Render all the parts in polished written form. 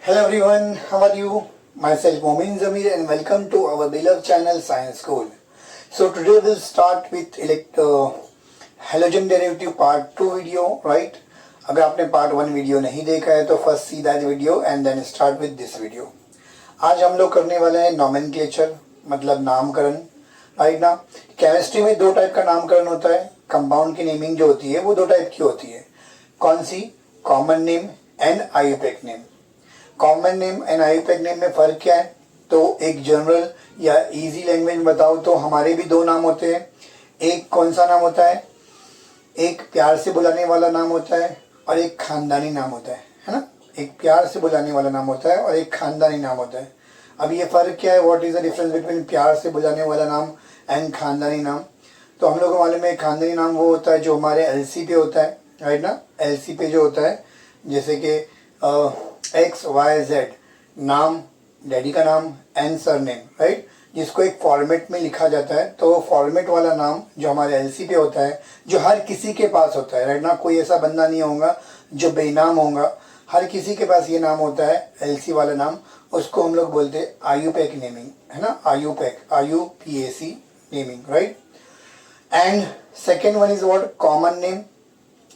Hello everyone, how are you? Myself Momin Zamir and welcome to our beloved channel Science School. So today we'll start with halogen derivative part 2 video, right? अगर आपने part 1 video नहीं देखा है तो first see that video and then start with this video. आज हम लोग करने वाले हैं nomenclature मतलब नामकरण, राइट ना? केमिस्ट्री में दो टाइप का नामकरण होता है. कंपाउंड की नेमिंग जो होती है वो दो टाइप की होती है. कौन सी? Common name and ayurvedic name. Common name and ayurvedic name में फ़र्क क्या है? तो एक जनरल या इजी लैंग्वेज में बताओ तो हमारे भी दो नाम होते हैं. एक कौन सा नाम होता है? एक प्यार से बुलाने वाला नाम होता है और एक खानदानी नाम होता है ना? एक प्यार से बुलाने वाला नाम होता है और एक खानदानी नाम होता है. अब ये फ़र्क क्या है? What is the difference between प्यार से बुलाने वाला नाम एंड खानदानी नाम? तो हम लोग को मालूम है खानदानी नाम वो होता है जो हमारे एलसी पे होता है, राइट ना? एलसी पे जो होता है जैसे कि एक्स वाई जेड, नाम, डैडी का नाम एंड सरनेम, राइट, जिसको एक फॉर्मेट में लिखा जाता है. तो वो फॉर्मेट वाला नाम जो हमारे एलसी पे होता है, जो हर किसी के पास होता है, राइट ना? कोई ऐसा बंदा नहीं होगा जो बेनाम होगा. हर किसी के पास ये नाम होता है एलसी वाला नाम. उसको हम लोग बोलते हैं आयुपैक नेमिंग, है ना? IUPAC, IUPAC naming, right. And second one is what? Common name.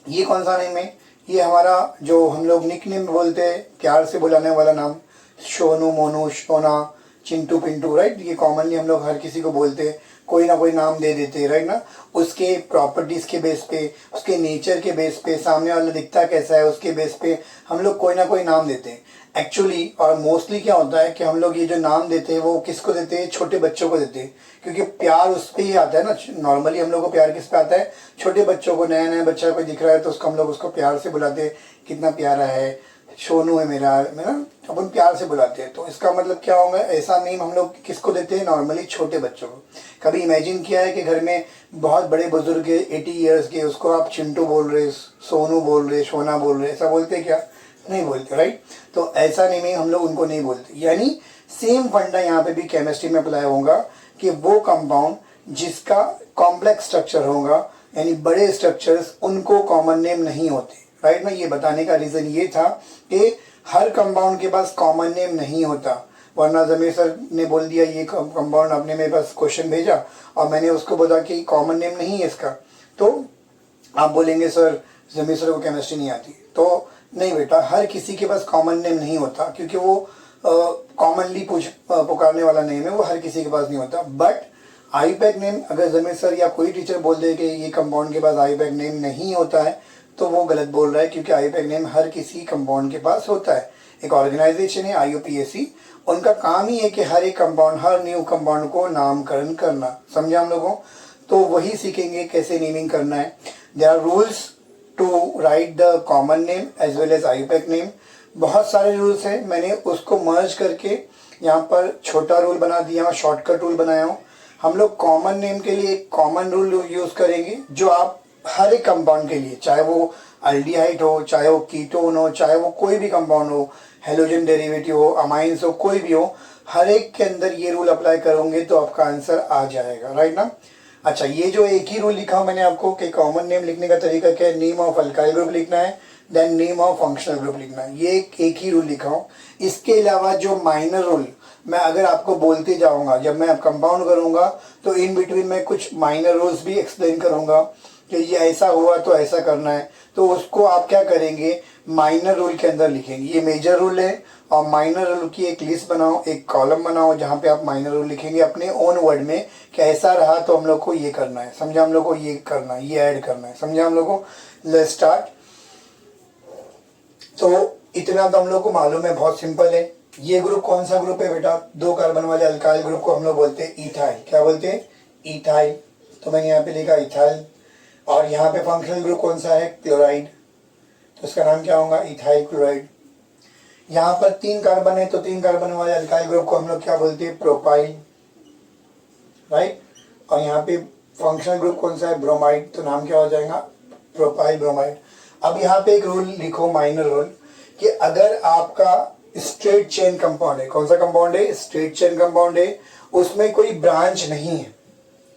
ये कौन सा नेम है? ये हमारा जो हम लोग निक नेम बोलते हैं, प्यार से बुलाने वाला नाम, सोनू, मोनू, सोना, चिंटू, पिंटू, राइट. ये कॉमनली हम लोग हर किसी को बोलते हैं, कोई ना कोई नाम दे देते हैं, राइट ना? उसके प्रॉपर्टीज़ के बेस पे, उसके नेचर के बेस पे, सामने वाला दिखता कैसा है उसके बेस पे हम लोग कोई ना कोई नाम देते हैं एक्चुअली. और मोस्टली क्या होता है कि हम लोग ये जो नाम देते हैं वो किसको देते हैं? छोटे बच्चों को देते हैं, क्योंकि प्यार उस पर ही आता है ना. नॉर्मली हम लोग को प्यार किस पे आता है? छोटे बच्चों को. नया नया बच्चा कोई दिख रहा है तो उसको हम लोग उसको प्यार से बुलाते हैं, कितना प्यारा है, सोनू है मेरा, है ना? अपन प्यार से बुलाते हैं. तो इसका मतलब क्या होगा? ऐसा नेम हम लोग किसको देते हैं? नॉर्मली छोटे बच्चों को. कभी इमेजिन किया है कि घर में बहुत बड़े बुजुर्ग के 80 ईयर्स के, उसको आप चिंटू बोल रहे, सोनू बोल रहे, सोना बोल रहे, ऐसा बोलते क्या? नहीं बोलते, राइट. तो ऐसा नेमिंग हम लोग उनको नहीं बोलते. यानी सेम फंडा यहाँ पे भी केमिस्ट्री में अप्लाई होगा कि वो कंपाउंड जिसका कॉम्प्लेक्स स्ट्रक्चर होगा, यानी बड़े स्ट्रक्चर्स, उनको कॉमन नेम नहीं होते, राइट ना? ये बताने का रीज़न ये था कि हर कंपाउंड के पास कॉमन नेम नहीं होता. वरना जमीर सर ने बोल दिया ये कंपाउंड, आपने मेरे पास क्वेश्चन भेजा और मैंने उसको बोला कि कॉमन नेम नहीं है इसका, तो आप बोलेंगे सर जमीर सर को केमिस्ट्री नहीं आती. तो नहीं बेटा, हर किसी के पास कॉमन नेम नहीं होता, क्योंकि वो कॉमनली पुकारने वाला नेम है, वो हर किसी के पास नहीं होता. बट आयुपैक नेम अगर जमीर सर या कोई टीचर बोल दे कि ये कंपाउंड के पास आयुपैक नेम नहीं होता है तो वो गलत बोल रहा है, क्योंकि आयुपैक नेम हर किसी कंपाउंड के पास होता है. एक ऑर्गेनाइजेशन है IUPAC, उनका काम ही है कि हर एक कंपाउंड, हर न्यू कंपाउंड को नामकरण करना. समझा हम लोगों? तो वही सीखेंगे कैसे नेमिंग करना है. There are rules to write the common name as well as IUPAC name. बहुत सारे रूल्स हैं, मैंने उसको मर्ज करके यहाँ पर छोटा रूल बना दिया, शॉर्टकट रूल बनाया हूँ. हम लोग कॉमन नेम के लिए एक कॉमन रूल यूज़ करेंगे जो आप हर एक कंपाउंड के लिए, चाहे वो अल्डिहाइड हो, चाहे वो कीटोन हो, चाहे वो कोई भी कंपाउंड हो, हेलोजन डेरिवेटिव हो, अमाइंस हो, कोई भी हो, हर एक के अंदर ये रूल अप्लाई करोगे तो आपका आंसर आ जाएगा, राइट ना? अच्छा, ये जो एक ही रूल लिखा हूँ मैंने आपको कि कॉमन नेम लिखने का तरीका क्या है? नेम ऑफ अल्काइल ग्रुप लिखना है, then name of functional group लिखना है. ये एक ही रूल लिखा हूँ. इसके अलावा जो माइनर रूल मैं अगर आपको बोलते जाऊँगा, जब मैं कंपाउंड करूँगा तो इन बिटवीन में कुछ माइनर रूल्स भी एक्सप्लेन करूँगा कि ये ऐसा हुआ तो ऐसा करना है. तो उसको आप क्या करेंगे? माइनर रूल के अंदर लिखेंगे. ये मेजर रूल है और माइनर रूल की एक लिस्ट बनाओ, एक कॉलम बनाओ जहाँ पे आप माइनर रूल लिखेंगे अपने ओन वर्ड में कि ऐसा रहा तो हम लोग को ये करना है. समझा हम लोग को? ये करना है, ये ऐड करना है. समझा हम लोग को? Let's start. तो इतना तो हम लोग को मालूम है, बहुत सिंपल है. ये ग्रुप कौन सा ग्रुप है बेटा? 2 कार्बन वाले अल्काइल ग्रुप को हम लोग बोलते हैं इथाइल. क्या बोलते हैं? इथाइल. तो मैंने यहाँ पे लिखा इथाइल. और यहाँ पे फंक्शनल ग्रुप कौन सा है? क्लोराइड. तो इसका नाम क्या होगा? Ethyl chloride. यहाँ पर 3 कार्बन है तो 3 कार्बन वाले अल्काइल ग्रुप को हम लोग क्या बोलते हैं? Propyl, right. और यहाँ पे फंक्शनल ग्रुप कौन सा है? ब्रोमाइड. तो नाम क्या हो जाएगा? Propyl bromide. अब यहाँ पे एक रूल लिखो, माइनर रूल, कि अगर आपका स्ट्रेट चेन कंपाउंड है, कौन सा कंपाउंड है? स्ट्रेट चेन कंपाउंड है, उसमें कोई ब्रांच नहीं है.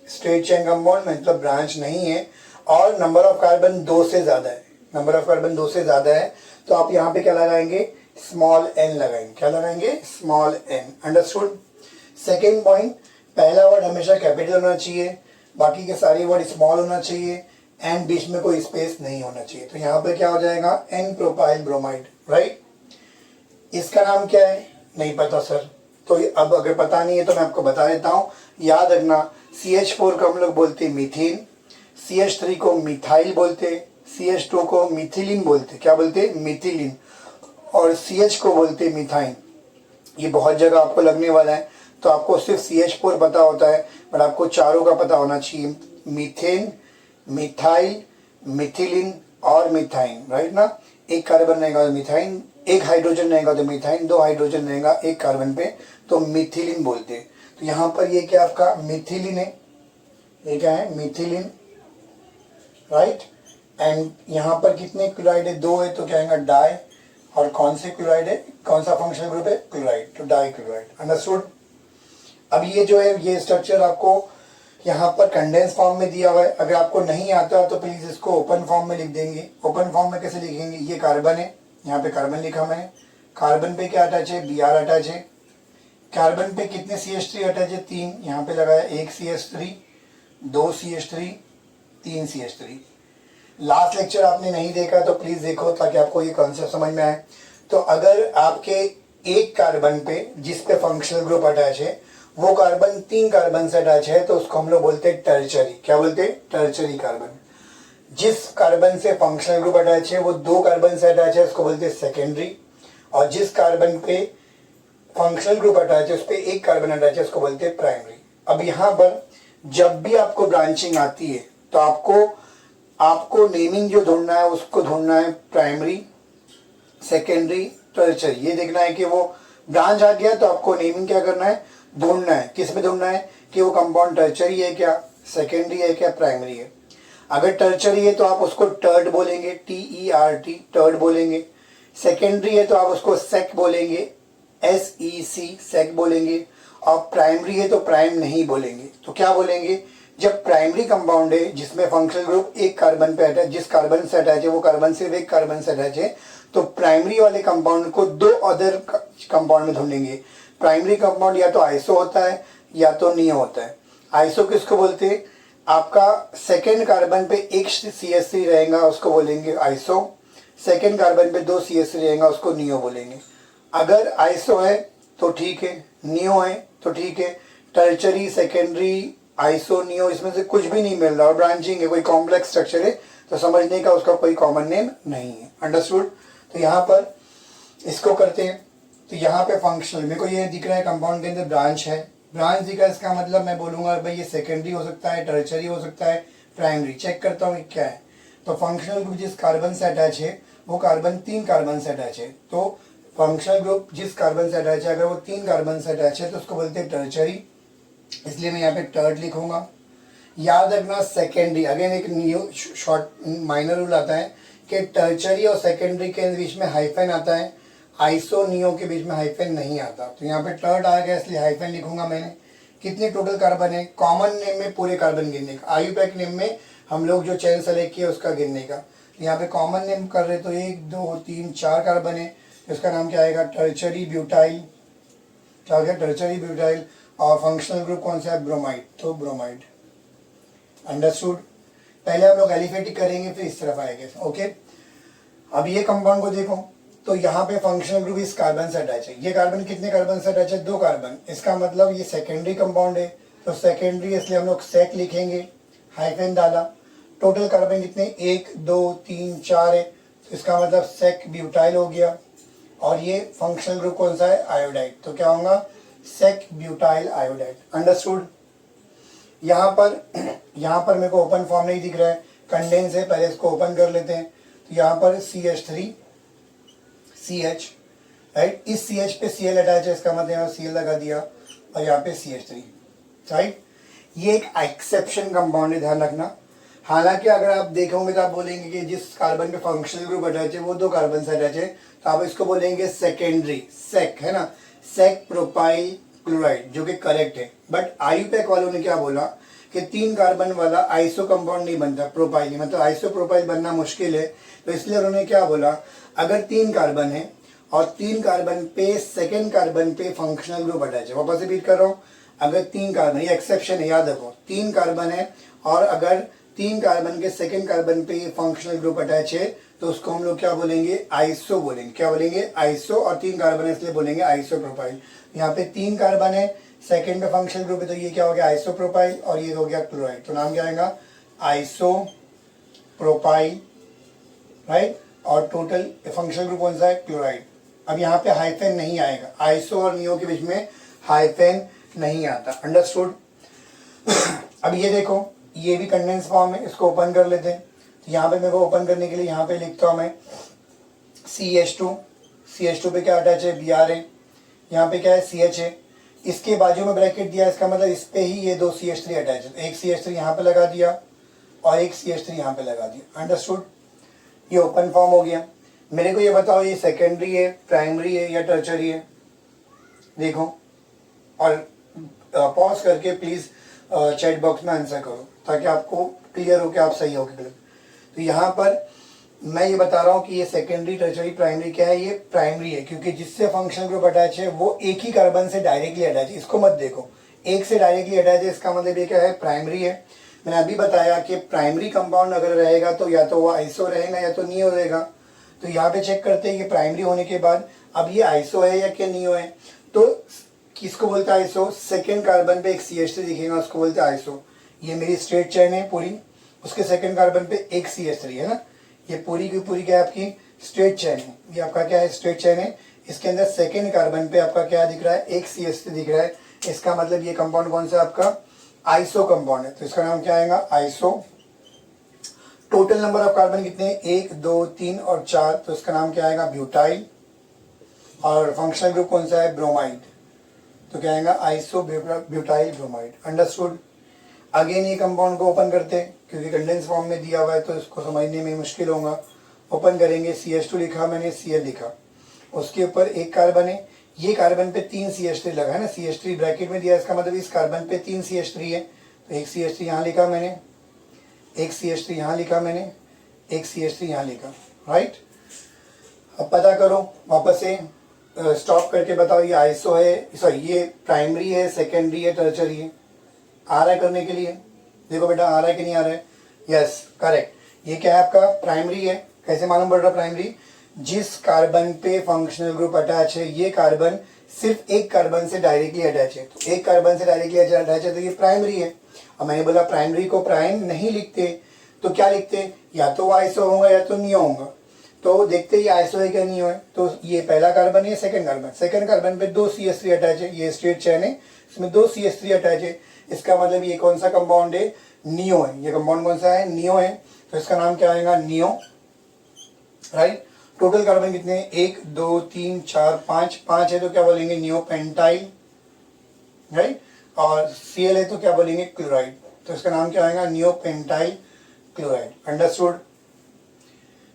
स्ट्रेट चेन कंपाउंड मतलब ब्रांच नहीं है और नंबर ऑफ कार्बन 2 से ज़्यादा है, नंबर ऑफ कार्बन 2 से ज़्यादा है, तो आप यहाँ पे क्या लगाएंगे? स्मॉल एन लगाएंगे। क्या लगाएंगे? Small n. Understood. Second point, पहला वर्ड हमेशा कैपिटल होना चाहिए, बाकी के सारे वर्ड स्मॉल होना चाहिए, एंड बीच में कोई स्पेस नहीं होना चाहिए। तो यहाँ पे क्या हो जाएगा? N propyl bromide, right. इसका नाम क्या है? नहीं पता सर। तो अब अगर पता नहीं है तो मैं आपको बता देता हूँ, याद रखना। CH4 को हम लोग बोलते मीथेन, CH3 को मिथाइल बोलते, CH2 को मिथिलिन बोलते। क्या बोलते? मिथिलिन। और CH को बोलते मिथाइन। ये बहुत जगह आपको लगने वाला है, तो आपको सिर्फ CH4 पता होता है, बट आपको चारों का पता होना चाहिए। मीथेन, मिथाइल, मिथिलिन और मिथाइन, राइट ना। एक कार्बन रहेगा तो मिथाइन, एक हाइड्रोजन रहेगा तो मिथाइन, दो हाइड्रोजन रहेगा एक कार्बन पे तो मिथिलिन बोलते हैं। तो यहाँ पर ये क्या आपका मिथिलिन है, ये क्या है? Methylene, right. एंड यहाँ पर कितने क्लोराइड है? दो है, तो क्या आएगा? डाई। और कौन से क्लोराइड है? कौन सा फंक्शनल ग्रुप है? क्लोराइड, तो डाई क्लोराइड। अंडरस्टूड। अब ये जो है ये स्ट्रक्चर आपको यहाँ पर कंडेंस फॉर्म में दिया हुआ है। अगर आपको नहीं आता तो प्लीज इसको ओपन फॉर्म में लिख देंगे। ओपन फॉर्म में कैसे लिखेंगे? ये कार्बन है, यहाँ पे कार्बन लिखा मैंने। कार्बन पे क्या अटैच है? Br अटैच है। कार्बन पे कितने CH3 अटैच है? 3। यहाँ पे लगाया एक CH3, दो CH3, 3 CH3। लास्ट लेक्चर आपने नहीं देखा तो प्लीज देखो ताकि आपको ये कॉन्सेप्ट समझ में आए। तो अगर आपके एक कार्बन पे जिस पे फंक्शनल ग्रुप अटैच है वो कार्बन 3 कार्बन से अटैच है तो उसको हम लोग बोलते हैं टर्चरी। क्या बोलते हैं? Tertiary carbon. जिस कार्बन से फंक्शनल ग्रुप अटैच है वो 2 कार्बन से अटैच है उसको बोलते हैं सेकेंडरी। और जिस कार्बन पे फंक्शनल ग्रुप अटैच है उस पर एक कार्बन अटैच है उसको बोलते हैं प्राइमरी। अब यहाँ पर जब भी आपको ब्रांचिंग आती है तो आपको नेमिंग जो ढूंढना है उसको ढूंढना है प्राइमरी, सेकेंडरी, टर्चरी। ये देखना है कि वो ब्रांच आ गया तो आपको नेमिंग क्या करना है? ढूंढना है। किस में ढूंढना है कि वो कंपाउंड टर्चरी है क्या, सेकेंडरी है क्या, प्राइमरी है। अगर टर्चरी है तो आप उसको टर्ड बोलेंगे, TERT, टर्ड बोलेंगे। सेकेंडरी है तो आप उसको सेक बोलेंगे, SEC, सेक बोलेंगे। और प्राइमरी है तो प्राइम नहीं बोलेंगे। तो क्या बोलेंगे? जब प्राइमरी कंपाउंड है जिसमें फंक्शनल ग्रुप एक कार्बन पे अटैच, जिस कार्बन से अटैच है वो कार्बन सिर्फ एक कार्बन से अटैच है, तो प्राइमरी वाले कंपाउंड को 2 अदर कंपाउंड में ढूंढेंगे। प्राइमरी कंपाउंड या तो आइसो होता है या तो नियो होता है। आइसो किसको बोलते हैं? आपका सेकेंड कार्बन पे एक CH3 रहेगा उसको बोलेंगे आइसो, सेकेंड कार्बन पे 2 CH3 रहेगा उसको नियो बोलेंगे। अगर आइसो है तो ठीक है, नियो है तो ठीक है। टर्चरी, सेकेंडरी, आइसो, नियो इसमें से कुछ भी नहीं मिल रहा और ब्रांचिंग है, कोई कॉम्प्लेक्स स्ट्रक्चर है तो समझने का उसका कोई कॉमन नेम नहीं है। अंडरस्टूड। तो यहाँ पर इसको करते हैं। तो यहाँ पे फंक्शनल मेरे को ये दिख रहा है कंपाउंड के अंदर ब्रांच है, ब्रांच दिखा है, इसका मतलब मैं बोलूंगा भाई ये सेकेंडरी हो सकता है, टर्चरी हो सकता है, प्राइमरी। चेक करता हूँ क्या है। तो फंक्शनल ग्रुप जिस कार्बन से अटैच है वो कार्बन 3 कार्बन से अटैच है। तो फंक्शनल ग्रुप जिस कार्बन से अटैच है अगर वो 3 कार्बन से अटैच है तो उसको बोलते हैं टर्चरी, इसलिए मैं यहाँ पे टर्ड लिखूंगा। याद रखना सेकेंडरी, अगेन एक न्यू शॉर्ट माइनर रूल आता है कि टर्चरी और सेकेंडरी के बीच में हाइफन आता है, आइसो नियो के बीच में हाइफन नहीं आता। तो यहाँ पे टर्ड आ गया इसलिए हाइफन लिखूंगा मैंने। कितने टोटल कार्बन है? कॉमन नेम में पूरे कार्बन गिनने का, आयुपैक नेम में हम लोग जो चेन सेलेक्ट किया उसका गिनने का। यहाँ पे कॉमन नेम कर रहे तो 1 2 3 4 कार्बन है, इसका नाम क्या आएगा? Tertiary butyl. क्या हो गया? Tertiary butyl. और फंक्शनल ग्रुप कौन सा है? ब्रोमाइड, तो ब्रोमाइड। अंडरस्टूड। पहले हम लोग एलिफेटिक करेंगे फिर इस तरफ आएंगे। ओके, अब ये कंपाउंड को देखो तो यहाँ पे फंक्शनल ग्रुप इस कार्बन से अटैच है। ये कार्बन कितने कार्बन से अटैच है? 2 कार्बन। इसका मतलब ये सेकेंडरी कंपाउंड है, तो सेकेंडरी इसलिए हम लोग सेक लिखेंगे, हाइफन डाला। टोटल कार्बन कितने? 1 2 3 4 है, तो इसका मतलब सेक ब्यूटाइल हो गया। और ये फंक्शनल ग्रुप कौन सा है? आयोडाइड। तो क्या होगा? Sec butyl iodide. अंडरस्टूड। यहाँ पर मेरे को ओपन फॉर्म नहीं दिख रहा है, कंडेंस है, पहले इसको ओपन कर लेते हैं। तो यहाँ पर CH3 CH, राइट। इस CH पे Cl अटैच है, इसका मतलब यहाँ Cl लगा दिया और यहाँ पे CH3, राइट। ये एक एक्सेप्शन कंपाउंड है, ध्यान रखना। हालांकि अगर आप देखोगे तो आप बोलेंगे कि जिस कार्बन पे फंक्शनल ग्रुप अटैच है वो 2 कार्बन से अटैच है, तो आप इसको बोलेंगे सेकेंडरी, सेक, है ना, सेक प्रोपाइल क्लोराइड, जो कि करेक्ट है। बट आयुपैक वालों ने क्या बोला कि 3 कार्बन वाला आइसो कंपाउंड नहीं बनता, प्रोपाइल, मतलब आइसो प्रोपाइल बनना मुश्किल है। तो इसलिए उन्होंने क्या बोला, अगर 3 कार्बन है और 3 कार्बन पे सेकेंड कार्बन पे फंक्शनल ग्रुप अटैच है। वापस रिपीट कर रहा हूँ, अगर 3 कार्बन, ये एक्सेप्शन है याद रखो, 3 कार्बन है और अगर 3 कार्बन के सेकेंड कार्बन पे फंक्शनल ग्रुप अटैच है तो उसको हम लोग क्या बोलेंगे, आइसो बोलेंगे। क्या बोलेंगे, आइसो। और 3 कार्बन है इसलिए बोलेंगे आइसोप्रोपाइल। यहाँ पे 3 कार्बन है, सेकेंड पे फंक्शनल ग्रुप है तो ये क्या हो गया, आइसोप्रोपाइल, और ये हो गया क्लोराइड। तो नाम क्या आएगा, आइसोप्रोपाइल, राइट। और टोटल फंक्शनल ग्रुप कौन सा है, क्लोराइड। अब यहाँ पे हाइफेन नहीं आएगा, आइसो और नियो के बीच में हाइफेन नहीं आता। अंडरस्टूड। अब ये देखो, ये भी कंडेंस फॉर्म है, इसको ओपन कर लेते हैं। तो यहाँ पे मेरे को ओपन करने के लिए यहाँ पे लिखता हूँ मैं CH2, CH2 पे क्या अटैच है, Br है। यहाँ पे क्या है, CH है। इसके बाजू में ब्रैकेट दिया, इसका मतलब इस पे ही ये 2 CH3 अटैच है। एक CH3 यहाँ पे लगा दिया और एक CH3 यहाँ पे लगा दिया। अंडरस्टूड। ये ओपन फॉर्म हो गया। मेरे को ये बताओ, ये सेकेंडरी है, प्राइमरी है या टर्चरी है, देखो। और पॉज करके प्लीज चैट बॉक्स में आंसर करो ताकि आपको क्लियर हो कि आप सही हो कि गलत। तो यहाँ पर मैं ये बता रहा हूँ कि ये सेकेंडरी, टर्चरी, प्राइमरी क्या है, ये प्राइमरी है क्योंकि जिससे फंक्शनल ग्रुप अटैच है वो एक ही कार्बन से डायरेक्टली अटैच है। इसको मत देखो, एक से डायरेक्टली अटैच है, इसका मतलब ये क्या है, प्राइमरी है। मैंने अभी बताया कि प्राइमरी कंपाउंड अगर रहेगा तो या तो वो आइसो रहेगा या तो नियो रहेगा। तो यहाँ पे चेक करते हैं कि प्राइमरी होने के बाद अब ये आइसो है या क्या नियो है। तो किसको बोलते हैं आइसो, सेकेंड कार्बन पे एक CH3 दिखेगा उसको बोलते हैं आइसो। ये मेरी स्ट्रेट चेन है पूरी, उसके सेकेंड कार्बन पे एक CH3 है ना, ये पूरी की पूरी क्या है आपकी स्ट्रेट चेन है। ये आपका क्या है, स्ट्रेट चेन है। इसके अंदर सेकेंड कार्बन पे आपका क्या दिख रहा है, एक CH3 दिख रहा है। इसका मतलब ये कंपाउंड कौन सा आपका, आइसो कंपाउंड है। तो इसका नाम क्या आएगा, iso. Total number of carbon कितने, 1 2 3 और 4, तो इसका नाम क्या आएगा, ब्यूटाइल। और फंक्शनल ग्रुप कौन सा है, ब्रोमाइड। तो क्या आएगा, iso butyl bromide. Understood. Again ये कंपाउंड को ओपन करते हैं क्योंकि कंडेंस फॉर्म में दिया हुआ है तो इसको समझने में मुश्किल होगा। ओपन करेंगे, CH2 लिखा मैंने, Cl लिखा, उसके ऊपर एक कार्बन है। ये कार्बन पे 3 CH3 लगा है ना, CH3 ब्रैकेट में दिया, इसका मतलब इस कार्बन पे 3 CH3 है। तो एक CH3 यहाँ लिखा मैंने, एक CH3 यहाँ लिखा मैंने, एक CH3 यहाँ लिखा, राइट। अब पता करो वापस से, स्टॉप करके बताओ ये आइसो है, सॉरी ये प्राइमरी है, सेकेंडरी है, टर्चरी है। आ रहा है करने के लिए, देखो बेटा आ रहा है कि नहीं आ रहा है, यस करेक्ट। ये क्या है आपका, प्राइमरी है। कैसे मालूम पड़ रहा प्राइमरी, जिस कार्बन पे फंक्शनल ग्रुप अटैच है ये कार्बन सिर्फ एक कार्बन से डायरेक्टली अटैच है। तो एक कार्बन से डायरेक्टली अटैच है तो ये प्राइमरी है। और मैंने बोला प्राइमरी को प्राइम नहीं लिखते तो क्या लिखते, या तो आइसो होगा या तो नियो होगा। तो देखते ही आइसो है क्या नियो है। तो ये पहला कार्बन है, सेकंड कार्बन पे 2 CH3 अटैच है, ये स्ट्रेट चेन है, इसमें 2 CH3 अटैच है। इसका मतलब ये कौन सा कंपाउंड है, नियो है। ये कंपाउंड कौन सा है, नियो है। तो इसका नाम क्या आएगा, नियो, राइट। टोटल कार्बन कितने हैं, 1 2 3 4 5 है तो क्या बोलेंगे, नियो पेंटाइल, राइट। और Cl है तो क्या बोलेंगे, क्लोराइड। तो इसका नाम क्या आएगा, नियो पेंटाइल क्लोराइड। अंडरस्टूड।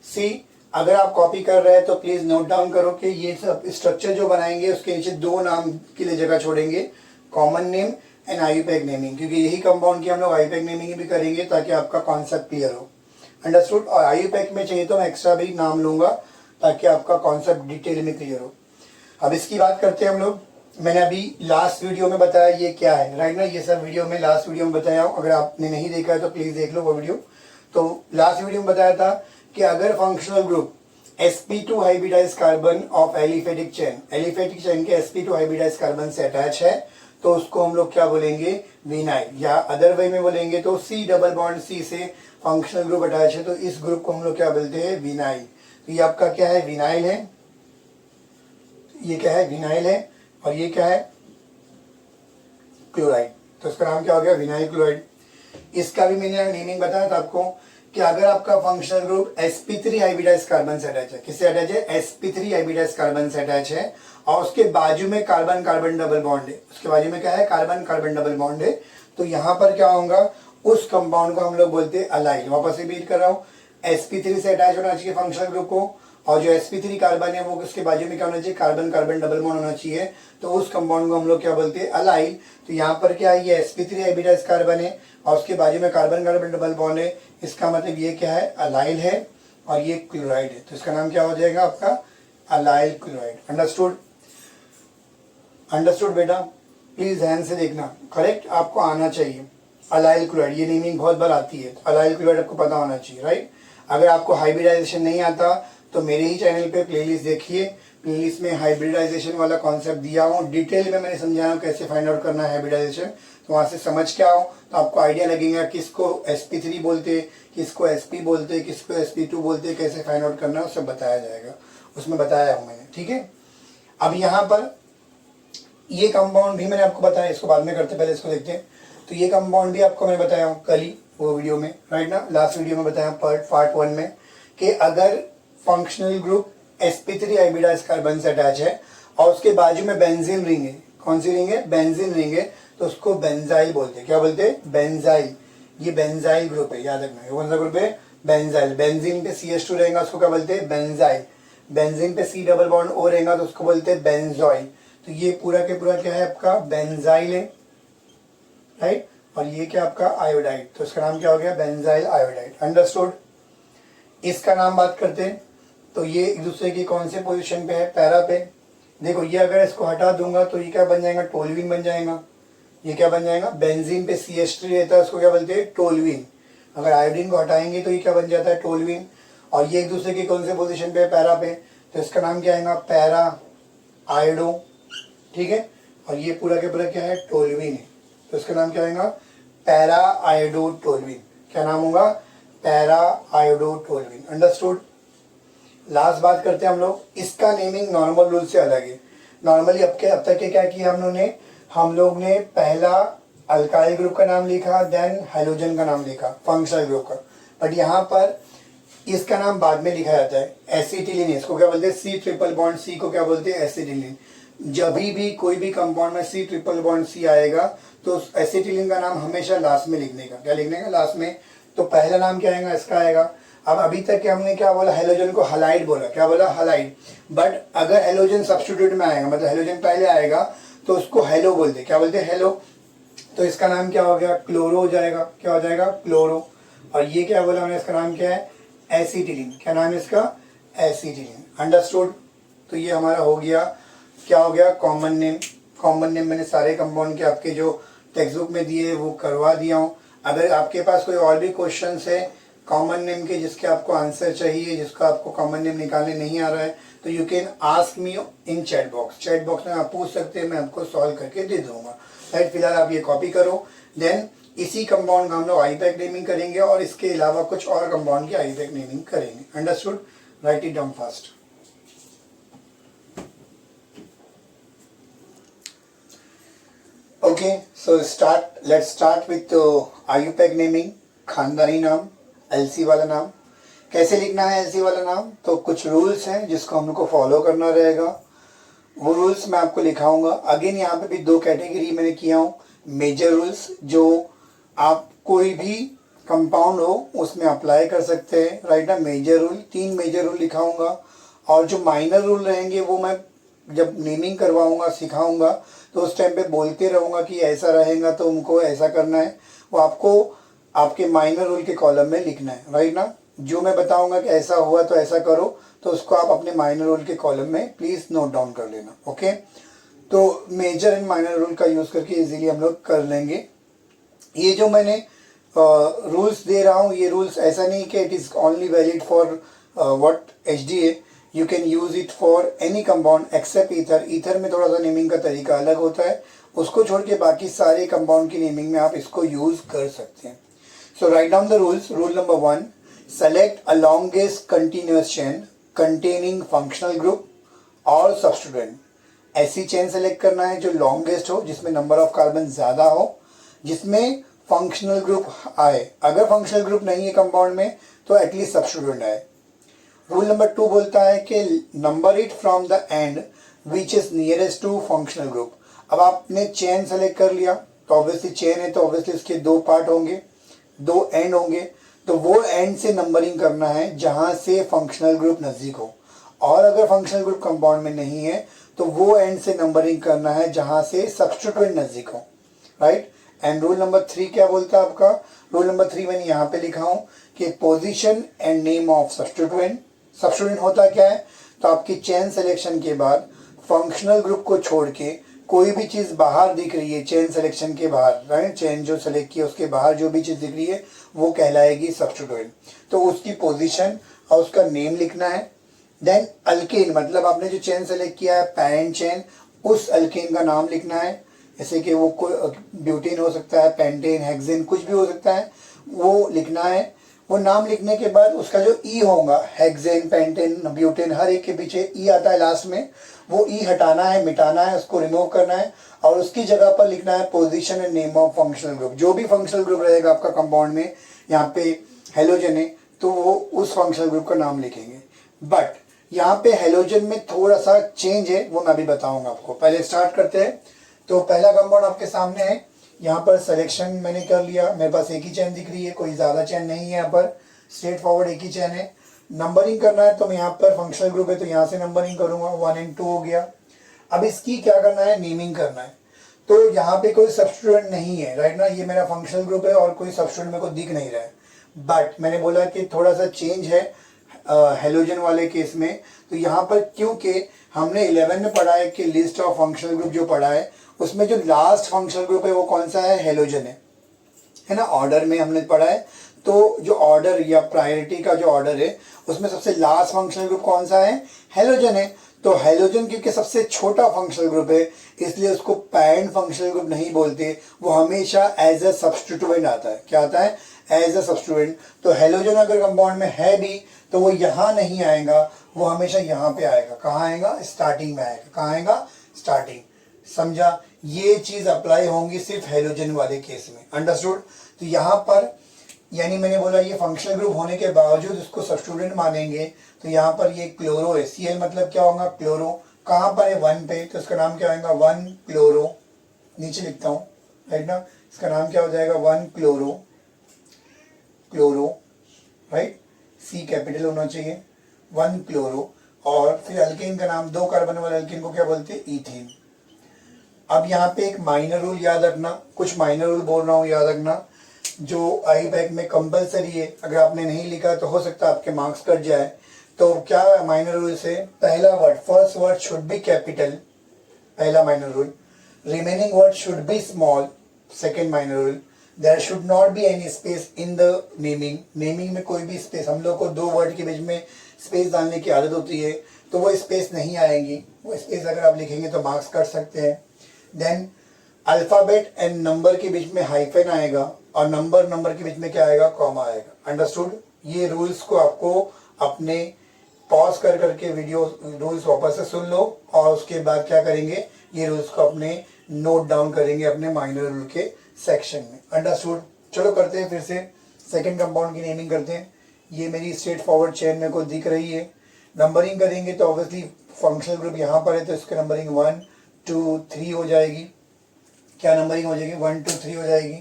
सी, अगर आप कॉपी कर रहे हैं तो प्लीज नोट डाउन करो कि ये सब स्ट्रक्चर जो बनाएंगे उसके नीचे 2 नाम के लिए जगह छोड़ेंगे, common name and IUPAC naming, क्योंकि यही कंपाउंड की हम लोग आईयूपैक नेमिंग भी करेंगे ताकि आपका कॉन्सेप्ट क्लियर हो। अंडरस्टूड। और आईयूपैक में चाहिए तो मैं एक्स्ट्रा भी नाम लूंगा ताकि आपका कॉन्सेप्ट डिटेल में क्लियर हो। अब इसकी बात करते हैं हम लोग। मैंने अभी लास्ट वीडियो में बताया ये क्या है, राइट ना, ये सब वीडियो में लास्ट वीडियो में बताया हूँ। अगर आपने नहीं देखा है तो प्लीज देख लो वो वीडियो। तो लास्ट वीडियो में बताया था कि अगर functional group sp2 hybridise carbon of aliphatic chain के sp2 हाइब्रिडाइज कार्बन से अटैच है तो उसको हम लोग क्या बोलेंगे, विनाइल। या अदर वे में बोलेंगे तो C डबल बॉन्ड C से फंक्शनल ग्रुप अटैच है तो इस ग्रुप को हम लोग क्या बोलते हैं, विनाइल। तो ये आपका क्या है, विनाइल है। ये क्या है, विनाइल है। और ये क्या है, क्लोराइड। तो इसका नाम क्या हो गया, विनाइल क्लोराइड। इसका भी मैंने नेमिंग बताया था आपको कि अगर आपका functional group sp3 hybridise carbon से अटैच है, किससे अटैच है, sp3 हाइब्रिडाइज कार्बन से अटैच है और उसके बाजू में कार्बन कार्बन डबल बॉन्ड है, उसके बाजू में क्या है, कार्बन कार्बन डबल बॉन्ड है, तो यहाँ पर क्या होगा, उस कंपाउंड को हम लोग बोलते हैं अलाइल। वापस रिपीट कर रहा हूँ, sp3 से अटैच होना चाहिए फंक्शनल ग्रुप को और जो sp3 कार्बन है वो उसके बाजू में क्या होना चाहिए, कार्बन कार्बन डबल बॉन्ड होना चाहिए, तो उस कंपाउंड को हम लोग क्या बोलते हैं, अलाइल। तो यहाँ पर क्या है, ये sp3 हाइब्रिडाइज कार्बन है और उसके बाजू में कार्बन कार्बन डबल बॉन्ड है, इसका मतलब ये क्या है, अलाइल है और ये क्लोराइड है। तो इसका नाम क्या हो जाएगा आपका, अलाइल क्लोराइड। अंडरस्टूड? अंडरस्टूड बेटा, प्लीज ध्यान से देखना, करेक्ट आपको आना चाहिए। अलाइल क्लोराइड, ये नेमिंग बहुत बार आती है, तो अलाइल क्लोराइड आपको पता होना चाहिए, राइट। अगर आपको हाइब्रिडाइजेशन नहीं आता तो मेरे ही चैनल पे प्लेलिस्ट देखिए, प्लेलिस्ट में हाइब्रिडाइजेशन वाला कॉन्सेप्ट दिया हूँ, डिटेल में मैंने समझाया हूँ कैसे फाइंड आउट करना है हाइब्रिडाइजेशन, तो वहाँ से समझ के आओ तो आपको आइडिया लगेगा किसको sp3 बोलते, किसको sp बोलते, किसको sp2 बोलते, कैसे फाइंड आउट करना है वो सब बताया जाएगा, उसमें बताया हूँ मैंने, ठीक है। अब यहाँ पर ये कंपाउंड भी मैंने आपको बताया, इसको बाद में करते, पहले इसको देखते हैं। तो ये कंपाउंड भी आपको मैंने बताया हूँ कल ही वो वीडियो में, राइट ना, लास्ट वीडियो में बताया पार्ट 1 में, कि अगर functional group sp3 hybridised carbon से अटैच है और उसके बाजू में बेंजीन रिंग है, कौन सी रिंग है? बेंजीन रिंग है, तो उसको बेंजाइल बोलते हैं। क्या बोलते हैं? बेंजाइल। ये बेंजाइल ग्रुप है, याद रखना। ये कौन सा ग्रुप है? बेंजाइल। बेंजीन पे CH2 रहेगा, उसको क्या बोलते हैं? बेंजाइल। बेंजीन पे C डबल बॉन्ड O रहेगा तो उसको बोलते हैं बेंजॉइल। तो ये पूरा के पूरा क्या है आपका? बेंजाइल है, राइट। और ये क्या आपका? आयोडाइड। तो इसका नाम क्या हो गया? Benzyl iodide. अंडरस्टूड? इसका नाम बात करते हैं तो ये एक दूसरे की कौन से पोजीशन पे है? पैरा पे। देखो ये अगर इसको हटा दूंगा तो ये क्या बन जाएगा? टोल्यूइन बन जाएगा। ये क्या बन जाएगा? बेंजीन पे CH3 रहता है, उसको क्या बोलते हैं? टोल्यूइन। अगर आयोडीन को हटाएंगे तो ये क्या बन जाता है? टोल्यूइन। और ये एक दूसरे की कौन से पोजीशन पे है? पैरा पे। तो इसका नाम क्या आएगा? पैरा आयोडो, ठीक है। और ये पूरा के पूरा क्या है? टोल्यूइन है, तो इसका नाम क्या आएगा? Para iodo toluene. क्या नाम होगा? Para iodo toluene. Understood? Last बात करते हैं हम लोग, इसका नेमिंग नॉर्मल रूल से अलग है। नॉर्मली अब तक के क्या किया हम लोग ने पहला अल्काइल ग्रुप का नाम लिखा, देन हाइड्रोजन का नाम लिखा, फंक्शनल ग्रुप का। बट यहाँ पर इसका नाम बाद में लिखा जाता है, एसिटिलीन। इसको क्या बोलते हैं? C ट्रिपल बॉन्ड C को क्या बोलते हैं? एसिटिलीन। जब भी कोई भी कंपाउंड में C ट्रिपल बॉन्ड C आएगा तो एसिटिलीन का नाम हमेशा लास्ट में लिखने का। क्या लिखने का? लास्ट में। तो पहला नाम क्या आएगा? इसका आएगा। अब अभी तक हमने क्या बोला? हेलोजन को हलाइड बोला। क्या बोला? हलाइड। बट अगर हेलोजन सब्स्टिट्यूट में आएगा, मतलब हेलोजन पहले आएगा तो उसको हेलो बोलते। क्या बोलते? हेलो। तो इसका नाम क्या हो गया? क्लोरो हो जाएगा। क्या हो जाएगा? क्लोरो। और ये क्या बोला हमने? इसका नाम क्या है? एसिटिलीन। क्या नाम है इसका? एसिटिलीन। अंडरस्टूड? तो ये हमारा हो गया, क्या हो गया? Common name. कॉमन नेम मैंने सारे कंपाउंड के आपके जो टेक्स्ट बुक में दिए वो करवा दिया हूँ। अगर आपके पास कोई और भी क्वेश्चन है कॉमन नेम के जिसके आपको आंसर चाहिए, जिसका आपको कॉमन नेम निकालने नहीं आ रहा है, तो you can ask me in chat box. Chat box में आप पूछ सकते हैं, मैं आपको सॉल्व करके दे दूंगा। राइट, फिलहाल आप ये कॉपी करो। देन इसी कंपाउंड का हम लोग आईपैक नेमिंग करेंगे और इसके अलावा कुछ और कंपाउंड की आईपैक नेमिंग करेंगे। Understood? Right it down fast. Okay, so let's start with IUPAC naming. खानदानी नाम, एलसी वाला नाम। कैसे लिखना है एलसी वाला नाम? तो कुछ रूल्स हैं जिसको हम लोग को फॉलो करना रहेगा, वो रूल्स मैं आपको लिखाऊंगा। अगेन यहाँ पे भी दो कैटेगरी मैंने किया हूँ। मेजर रूल्स जो आप कोई भी कंपाउंड हो उसमें अप्लाई कर सकते हैं, राइट ना। मेजर रूल, 3 मेजर रूल लिखाऊंगा। और जो माइनर रूल रहेंगे वो मैं जब नेमिंग करवाऊंगा, सिखाऊंगा, तो उस टाइम पे बोलते रहूँगा कि ऐसा रहेगा तो उनको ऐसा करना है। वो आपको आपके माइनर रूल के कॉलम में लिखना है, राइट ना। जो मैं बताऊंगा कि ऐसा हुआ तो ऐसा करो, तो उसको आप अपने माइनर रूल के कॉलम में प्लीज नोट डाउन कर लेना। ओके, तो मेजर एंड माइनर रूल का यूज करके इजीली हम लोग कर लेंगे। ये जो मैंने रूल्स दे रहा हूँ, ये रूल्स ऐसा नहीं कि it is only valid for what HDA, you can use it for any compound except ether. Ether में थोड़ा सा नेमिंग का तरीका अलग होता है, उसको छोड़ के बाकी सारे कंपाउंड की नेमिंग में आप इसको यूज कर सकते हैं। So write down the rules. Rule number 1, select a longest continuous chain containing functional group और substituent। ऐसी चेन सेलेक्ट करना है जो लॉन्गेस्ट हो, जिसमें नंबर ऑफ कार्बन ज्यादा हो, जिसमें फंक्शनल ग्रुप आए। अगर फंक्शनल ग्रुप नहीं है कंपाउंड में तो एटलीस्ट सब्स्टिट्यूएंट आए। रूल नंबर 2 बोलता है कि number it from the end which is nearest to functional group. अब आपने चेन सेलेक्ट कर लिया तो ऑब्वियसली चेन है तो ऑब्वियसली इसके 2 पार्ट होंगे, 2 एंड होंगे, तो वो एंड से नंबरिंग करना है जहां से फंक्शनल ग्रुप नजदीक हो। और अगर फंक्शनल ग्रुप कंपाउंड में नहीं है तो वो एंड से नंबरिंग करना है जहां से सब्स्टिट्यूएंट नजदीक हो, राइट। एंड रूल नंबर 3 क्या बोलता है आपका? रूल नंबर 3 मैंने यहाँ पे लिखा हूं कि position and name of substituent. Substituent होता क्या है? तो आपकी चेन सिलेक्शन के बाद फंक्शनल ग्रुप को छोड़ के कोई भी चीज़ बाहर दिख रही है चेन सिलेक्शन के बाहर, राइट, चेन जो सेलेक्ट की है उसके बाहर जो भी चीज़ दिख रही है वो कहलाएगी सब्स्टिट्यूएंट। तो उसकी पोजीशन और उसका नेम लिखना है। देन अल्केन, मतलब आपने जो चेन सेलेक्ट किया है पैरेंट चेन, उस अल्केन का नाम लिखना है। जैसे कि वो कोई ब्यूटेन हो सकता है, पेंटेन, हेक्सेन, कुछ भी हो सकता है, वो लिखना है। वो नाम लिखने के बाद उसका जो ई होगा, हेक्सेन, पेंटेन, ब्यूटेन, हर एक के पीछे ई आता है लास्ट में, वो ई हटाना है, मिटाना है, उसको रिमूव करना है और उसकी जगह पर लिखना है position and name of functional group. जो भी फंक्शनल ग्रुप रहेगा आपका कंपाउंड में, यहाँ पे हेलोजन है तो वो उस फंक्शनल ग्रुप का नाम लिखेंगे। बट यहाँ पे हेलोजन में थोड़ा सा चेंज है, वो मैं अभी बताऊंगा आपको। पहले स्टार्ट करते हैं। तो पहला कंपाउंड आपके सामने है। यहाँ पर सिलेक्शन मैंने कर लिया, मेरे पास एक ही चेन दिख रही है, कोई ज़्यादा चेन नहीं है, यहाँ पर स्ट्रेट फॉरवर्ड एक ही चेन है। नंबरिंग करना है तो मैं यहाँ पर फंक्शनल ग्रुप है तो यहाँ से नंबरिंग करूँगा, 1 और 2 हो गया। अब इसकी क्या करना है, नेमिंग करना है। तो यहाँ पे कोई सब्स्टिट्यूएंट नहीं है, राइट ना, ये मेरा फंक्शनल ग्रुप है और कोई सब्स्टिट्यूएंट मेरे को दिख नहीं रहा है। बट मैंने बोला कि थोड़ा सा चेंज है हेलोजन वाले केस में। तो यहाँ पर क्योंकि हमने 11 में पढ़ा है कि लिस्ट ऑफ फंक्शनल ग्रुप जो पढ़ा है उसमें जो लास्ट फंक्शनल ग्रुप है वो कौन सा है, हेलोजन है ना। ऑर्डर में हमने पढ़ा है तो जो ऑर्डर या प्रायोरिटी का जो ऑर्डर है उसमें सबसे लास्ट फंक्शनल ग्रुप कौन सा है, हेलोजन है। तो हेलोजन क्योंकि सबसे छोटा फंक्शनल ग्रुप है इसलिए उसको पैरेंट फंक्शनल ग्रुप नहीं बोलते, वो हमेशा एज अ सब्स्टिट्यूएंट आता है। क्या आता है, एज अ सब्स्टिट्यूएंट। तो हेलोजन अगर कंपाउंड में है भी तो वो यहाँ नहीं आएगा, वो हमेशा यहाँ पे आएगा। कहाँ आएगा, स्टार्टिंग में आएगा। कहाँ आएगा, स्टार्टिंग। समझा, ये चीज अप्लाई होंगी सिर्फ हेलोजन वाले केस में। अंडरस्टूड। तो यहाँ पर यानी मैंने बोला ये फंक्शनल ग्रुप होने के बावजूद इसको सब्स्टिट्यूएंट मानेंगे। तो यहाँ पर ये क्लोरो है, Cl मतलब क्या होगा, क्लोरो। कहाँ पर है, 1 पे, तो इसका नाम क्या होगा, 1 क्लोरो। नीचे लिखता हूँ, राइट ना, इसका नाम क्या हो जाएगा, 1 chloro, chloro, right, C capital होना चाहिए, 1 क्लोरो। और फिर अल्केन का नाम, 2 कार्बन वाले अल्केन को क्या बोलते हैं, ईथेन। अब यहाँ पे एक माइनर रूल याद रखना, कुछ माइनर रूल बोल रहा हूँ याद रखना, जो आई बैक में कंपलसरी है। अगर आपने नहीं लिखा तो हो सकता है आपके मार्क्स कट जाए। तो क्या माइनर रूल से, पहला word, first word should be capital, पहला minor rule. Remaining word should be small, second minor rule. There should not be any space in the naming, naming में कोई भी स्पेस, हम लोग को 2 वर्ड के बीच में स्पेस डालने की आदत होती है तो वो स्पेस नहीं आएंगी। वो स्पेस अगर आप लिखेंगे तो मार्क्स कट सकते हैं। देन अल्फाबेट एंड नंबर के बीच में हाइफन आएगा और नंबर के बीच में क्या आएगा, कॉमा आएगा। अंडरस्टूड। ये रूल्स को आपको अपने पॉज कर करके वीडियो रूल्स वापस से सुन लो और उसके बाद क्या करेंगे, ये रूल्स को अपने नोट डाउन करेंगे अपने माइनर रूल के सेक्शन में। अंडरस्टूड। चलो करते हैं फिर से, सेकंड कंपाउंड की नेमिंग करते हैं। ये मेरी स्ट्रेट फॉरवर्ड चेन मेरे को दिख रही है। नंबरिंग करेंगे तो ऑब्वियसली फंक्शनल ग्रुप यहाँ पर है तो इसकी नंबरिंग 1 2 3 हो जाएगी। क्या नंबरिंग हो जाएगी, 1 2 3 हो जाएगी,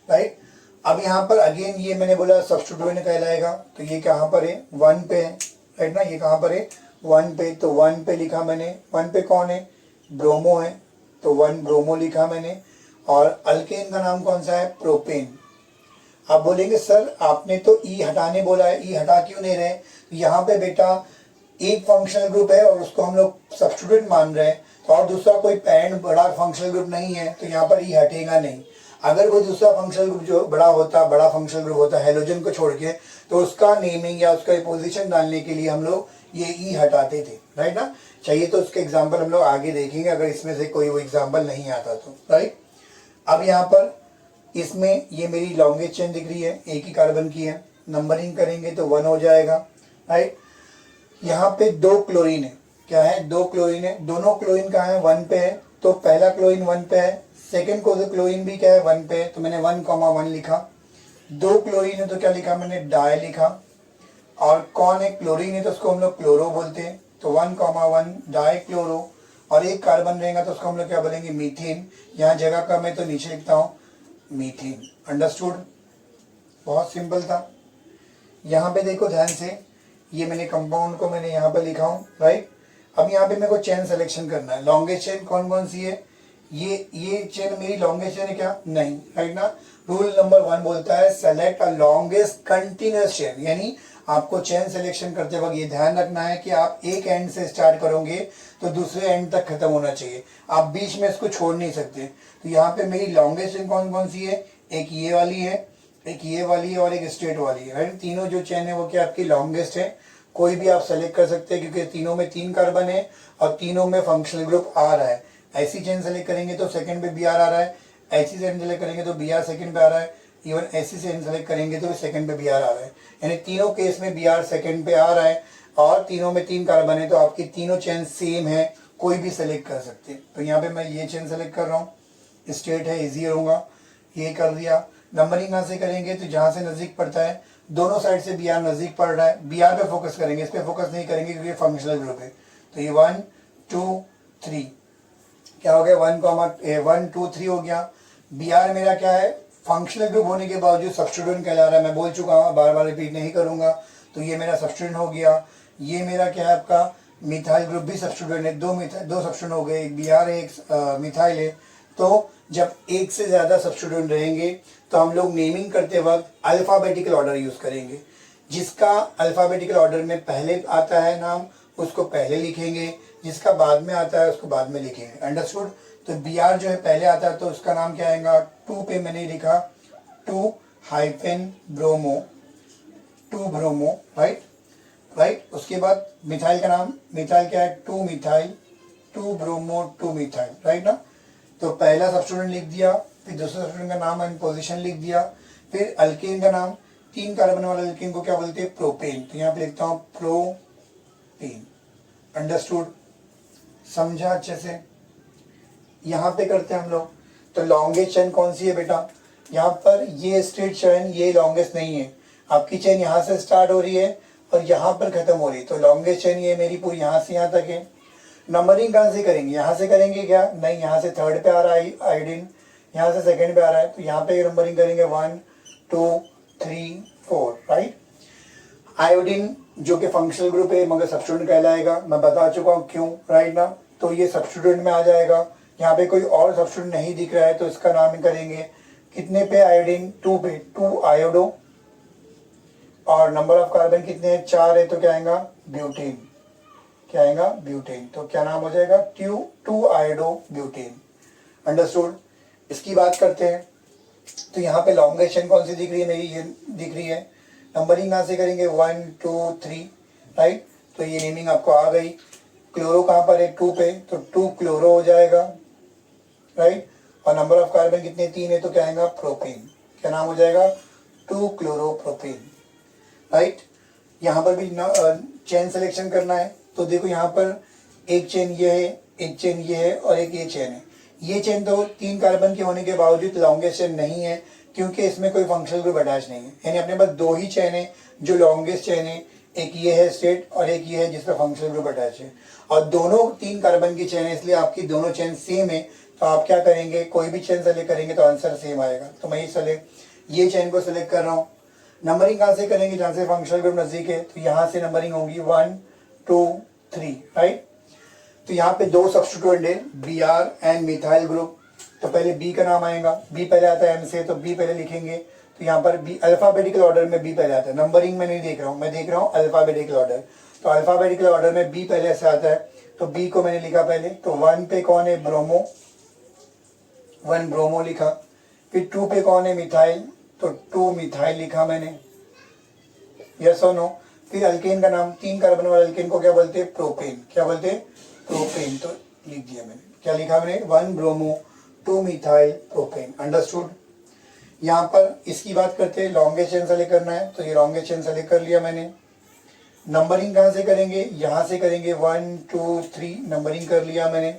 राइट। अब यहाँ पर अगेन ये मैंने बोला सब्स्टिट्यूएंट कहलाएगा तो ये कहाँ पर है, 1 पे है, राइट ना, ये कहाँ पर है, 1 पे। तो 1 पे लिखा मैंने, 1 पे कौन है, ब्रोमो है तो 1 ब्रोमो लिखा मैंने। और अल्केन का नाम कौन सा है, प्रोपेन। आप बोलेंगे सर आपने तो ई हटाने बोला है, ई हटा क्यों नहीं रहे। यहाँ पे बेटा एक फंक्शनल ग्रुप है और उसको हम लोग सब्स्टिट्यूएंट मान रहे हैं तो और दूसरा कोई पैरेंट बड़ा फंक्शनल ग्रुप नहीं है तो यहाँ पर ई हटेगा नहीं। अगर कोई दूसरा फंक्शनल ग्रुप जो बड़ा फंक्शनल ग्रुप होता है हेलोजन को छोड़ के तो उसका नेमिंग या उसका पोजीशन डालने के लिए हम लोग ये ई हटाते थे, राइट ना। चाहिए तो उसके एग्जाम्पल हम लोग आगे देखेंगे अगर इसमें से कोई वो एग्जाम्पल नहीं आता तो, राइट। अब यहाँ पर इसमें ये मेरी लॉन्गेस्ट चेन दिख रही है, एक ही कार्बन की है। नंबरिंग करेंगे तो 1 हो जाएगा, राइट। यहाँ पे 2 क्लोरीन है, क्या है, 2 क्लोरीन है। दोनों क्लोरीन कहाँ है, 1 पे है तो पहला क्लोरीन 1 पे है, सेकेंड को क्लोरीन भी क्या है, 1 पे है तो मैंने 1,1 लिखा। 2 क्लोरीन है तो क्या लिखा मैंने, डाई लिखा। और कौन है, क्लोरीन है तो उसको हम लोग क्लोरो बोलते हैं तो 1,1 डाई क्लोरो। और एक कार्बन रहेगा तो उसको हम लोग क्या बोलेंगे, मीथेन। यहाँ जगह कम है तो नीचे लिखता हूँ मीथेन। अंडरस्टूड। बहुत सिंपल था। यहाँ पे देखो ध्यान से, ये मैंने कंपाउंड को मैंने यहाँ पे लिखा हूँ, राइट। अब यहाँ पे मेरे को चेन सिलेक्शन करना है। लॉन्गेस्ट चेन कौन कौन सी है, ये चेन मेरी लॉन्गेस्ट चेन है क्या, नहीं, राइट ना। रूल नंबर 1 बोलता है select a longest continuous chain, यानी आपको चेन सिलेक्शन करते वक्त ये ध्यान रखना है कि आप एक एंड से स्टार्ट करोगे तो दूसरे एंड तक खत्म होना चाहिए, आप बीच में इसको छोड़ नहीं सकते। तो यहाँ पे मेरी लॉन्गेस्ट चेन कौन कौन सी है, एक ये वाली है, एक ये वाली है और एक स्ट्रेट वाली है, राइट। तीनों जो चेन है वो क्या आपकी लॉन्गेस्ट है, कोई भी आप सेलेक्ट कर सकते हैं क्योंकि तीनों में 3 कार्बन है और तीनों में फंक्शनल ग्रुप आ रहा है। ऐसी चेन सेलेक्ट करेंगे तो सेकंड पे बी आर आ रहा है, ऐसी चेन सेलेक्ट करेंगे तो बी आर सेकंड पे आ रहा है, इवन ऐसी चेन सेलेक्ट करेंगे तो सेकंड पे बी आर आ रहा है, यानी तीनों केस में बी आर सेकंड पे आ रहा है और तीनों में 3 कार्बन है, तो आपकी तीनों चेन सेम है, कोई भी सेलेक्ट कर सकते हैं। तो यहाँ पे मैं ये चेन सेलेक्ट कर रहा हूँ, स्ट्रेट है, इजी होगा, ये कर दिया। नंबरिंग कहाँ से करेंगे, तो जहाँ से नज़दीक पड़ता है, दोनों साइड से बी आर नज़दीक पड़ रहा है, बी आर पे फोकस करेंगे, इस पे फोकस नहीं करेंगे क्योंकि फंक्शनल ग्रुप है। तो ये 1 2 3 क्या हो गया, 1 2 3 हो गया। बी आर मेरा क्या है, फंक्शनल ग्रुप होने के बावजूद सब्स्टिट्यूएंट कहला रहा है, मैं बोल चुका हूँ, बार बार रिपीट नहीं करूंगा। तो ये मेरा सब्स्टिट्यूएंट हो गया। ये मेरा क्या है आपका मिथाइल ग्रुप भी सब्स्टिट्यूएंट है, दो सब्स्टिट्यूएंट हो गए, एक बी आर है, एक मिथाइल है। तो जब एक से ज़्यादा सब्स्टिट्यूएंट रहेंगे तो हम लोग नेमिंग करते वक्त अल्फ़ाबेटिकल ऑर्डर यूज़ करेंगे, जिसका अल्फ़ाबेटिकल ऑर्डर में पहले आता है नाम उसको पहले लिखेंगे, जिसका बाद में आता है उसको बाद में लिखेंगे, अंडरस्टूड। तो बी आर जो है पहले आता है तो उसका नाम क्या आएगा, 2 पे मैंने लिखा 2 हाइफेन ब्रोमो, 2 ब्रोमो, राइट। उसके बाद मिथाइल का नाम, मिथाइल क्या है, 2 मिथाइल, 2 ब्रोमो 2 मिथाइल, राइट ना। तो पहला सब्स्टिट्यूएंट लिख दिया, फिर दूसरे सब्स्टिट्यूएंट का नाम एंड पोजीशन लिख दिया, फिर अल्केन का नाम, 3 कार्बन वाला अल्केन को क्या बोलते हैं, प्रोपेन। तो यहाँ पे लिखता हूँ प्रोपेन, अंडरस्टूड, समझा अच्छे से। यहाँ पे करते हैं हम लोग। तो लॉन्गेस्ट चेन कौन सी है बेटा, यहाँ पर ये स्ट्रेट चेन ये लॉन्गेस्ट नहीं है, आपकी चेन यहाँ से स्टार्ट हो रही है और यहाँ पर खत्म हो रही है, तो लॉन्गेस्ट चेन ये मेरी पूरी यहाँ से यहाँ तक है। नंबरिंग कहाँ से करेंगे, यहाँ से करेंगे क्या, नहीं, यहाँ से थर्ड पे आ रहा है आयोडीन, यहाँ से सेकंड पे आ रहा है, तो यहाँ पे नंबरिंग करेंगे 1 2 3 4, राइट। आयोडीन जो कि फंक्शनल ग्रुप है मगर सब्स्टिट्यूएंट कहलाएगा, मैं बता चुका हूँ क्यों, राइट ना। तो ये सब्स्टिट्यूएंट में आ जाएगा। यहाँ पे कोई और सब्स्टिट्यूएंट नहीं दिख रहा है तो इसका नाम करेंगे कितने पे, आयोडीन 2 पे, 2 आयोडो, और नंबर ऑफ कार्बन कितने हैं, 4 है, तो क्या आएगा, ब्यूटेन, क्या आएगा, ब्यूटेन। तो क्या नाम हो जाएगा, 2 आयोडो ब्यूटेन, अंडरस्टूड। इसकी बात करते हैं। तो यहाँ पे लॉन्गेस्ट चेन कौन सी दिख रही है, मेरी ये दिख रही है। नंबरिंग कहाँ से करेंगे, 1 2 3, राइट। तो ये नेमिंग आपको आ गई। क्लोरो कहाँ पर है, 2 पे, तो 2 क्लोरो हो जाएगा, राइट। और नंबर ऑफ कार्बन कितने, 3 है, तो क्या आएगा, प्रोपेन, क्या नाम हो जाएगा, 2 क्लोरोप्रोपेन, राइट। यहाँ पर भी चेन सिलेक्शन करना है। तो देखो यहाँ पर एक चेन ये है, एक चेन ये है और एक ये चेन है। ये चेन तो 3 कार्बन के होने के बावजूद लॉन्गेस्ट चेन नहीं है क्योंकि इसमें कोई फंक्शनल ग्रुप अटैच नहीं है, यानी अपने पास 2 ही चेन है जो लॉन्गेस्ट चेन है, एक ये है स्ट्रेट और एक ये है जिसमें फंक्शनल ग्रुप अटैच है, और दोनों 3 कार्बन की चेन है, इसलिए आपकी दोनों चेन सेम है। तो आप क्या करेंगे, कोई भी चेन सेलेक्ट करेंगे तो आंसर सेम आएगा। तो मैं ये चेन को सिलेक्ट कर रहा हूँ। नंबरिंग कहाँ से करेंगे, जहाँ से फंक्शनल ग्रुप नजदीक है, तो यहाँ से नंबरिंग होगी 1 2 3, राइट। तो यहाँ पे 2 सब्स्टिट्यूएंट है, B R and methyl group. तो पहले बी का नाम आएगा, बी पहले आता है एम से, तो बी पहले लिखेंगे। तो यहाँ पर बी अल्फाबेटिकल ऑर्डर में बी पहले आता है, नंबरिंग में नहीं देख रहा हूँ, मैं देख रहा हूँ अल्फाबेटिकल ऑर्डर। तो अल्फाबेटिकल ऑर्डर में बी पहले से आता है, तो बी को मैंने लिखा पहले। तो 1 पे कौन है, ब्रोमो, 1 ब्रोमो लिखा। फिर 2 पे कौन है, मिथाइल, तो 2 मिथाइल लिखा मैंने, यस और नो। फिर अल्केन का नाम, 3 कार्बन वाले अल्केन को क्या बोलते हैं, प्रोपेन, क्या बोलते हैं, प्रोपेन। तो लिख दिया मैंने, क्या लिखा मैंने, 1 ब्रोमो 2 मिथाइल प्रोपेन, अंडरस्टूड। यहाँ पर इसकी बात करते हैं, लॉन्गेस्ट चेन सेलेक्ट करना है, तो ये लॉन्गेस्ट चेन सेलेक्ट कर लिया मैंने। नंबरिंग कहाँ से करेंगे, यहाँ से करेंगे 1 2 3, नंबरिंग कर लिया मैंने।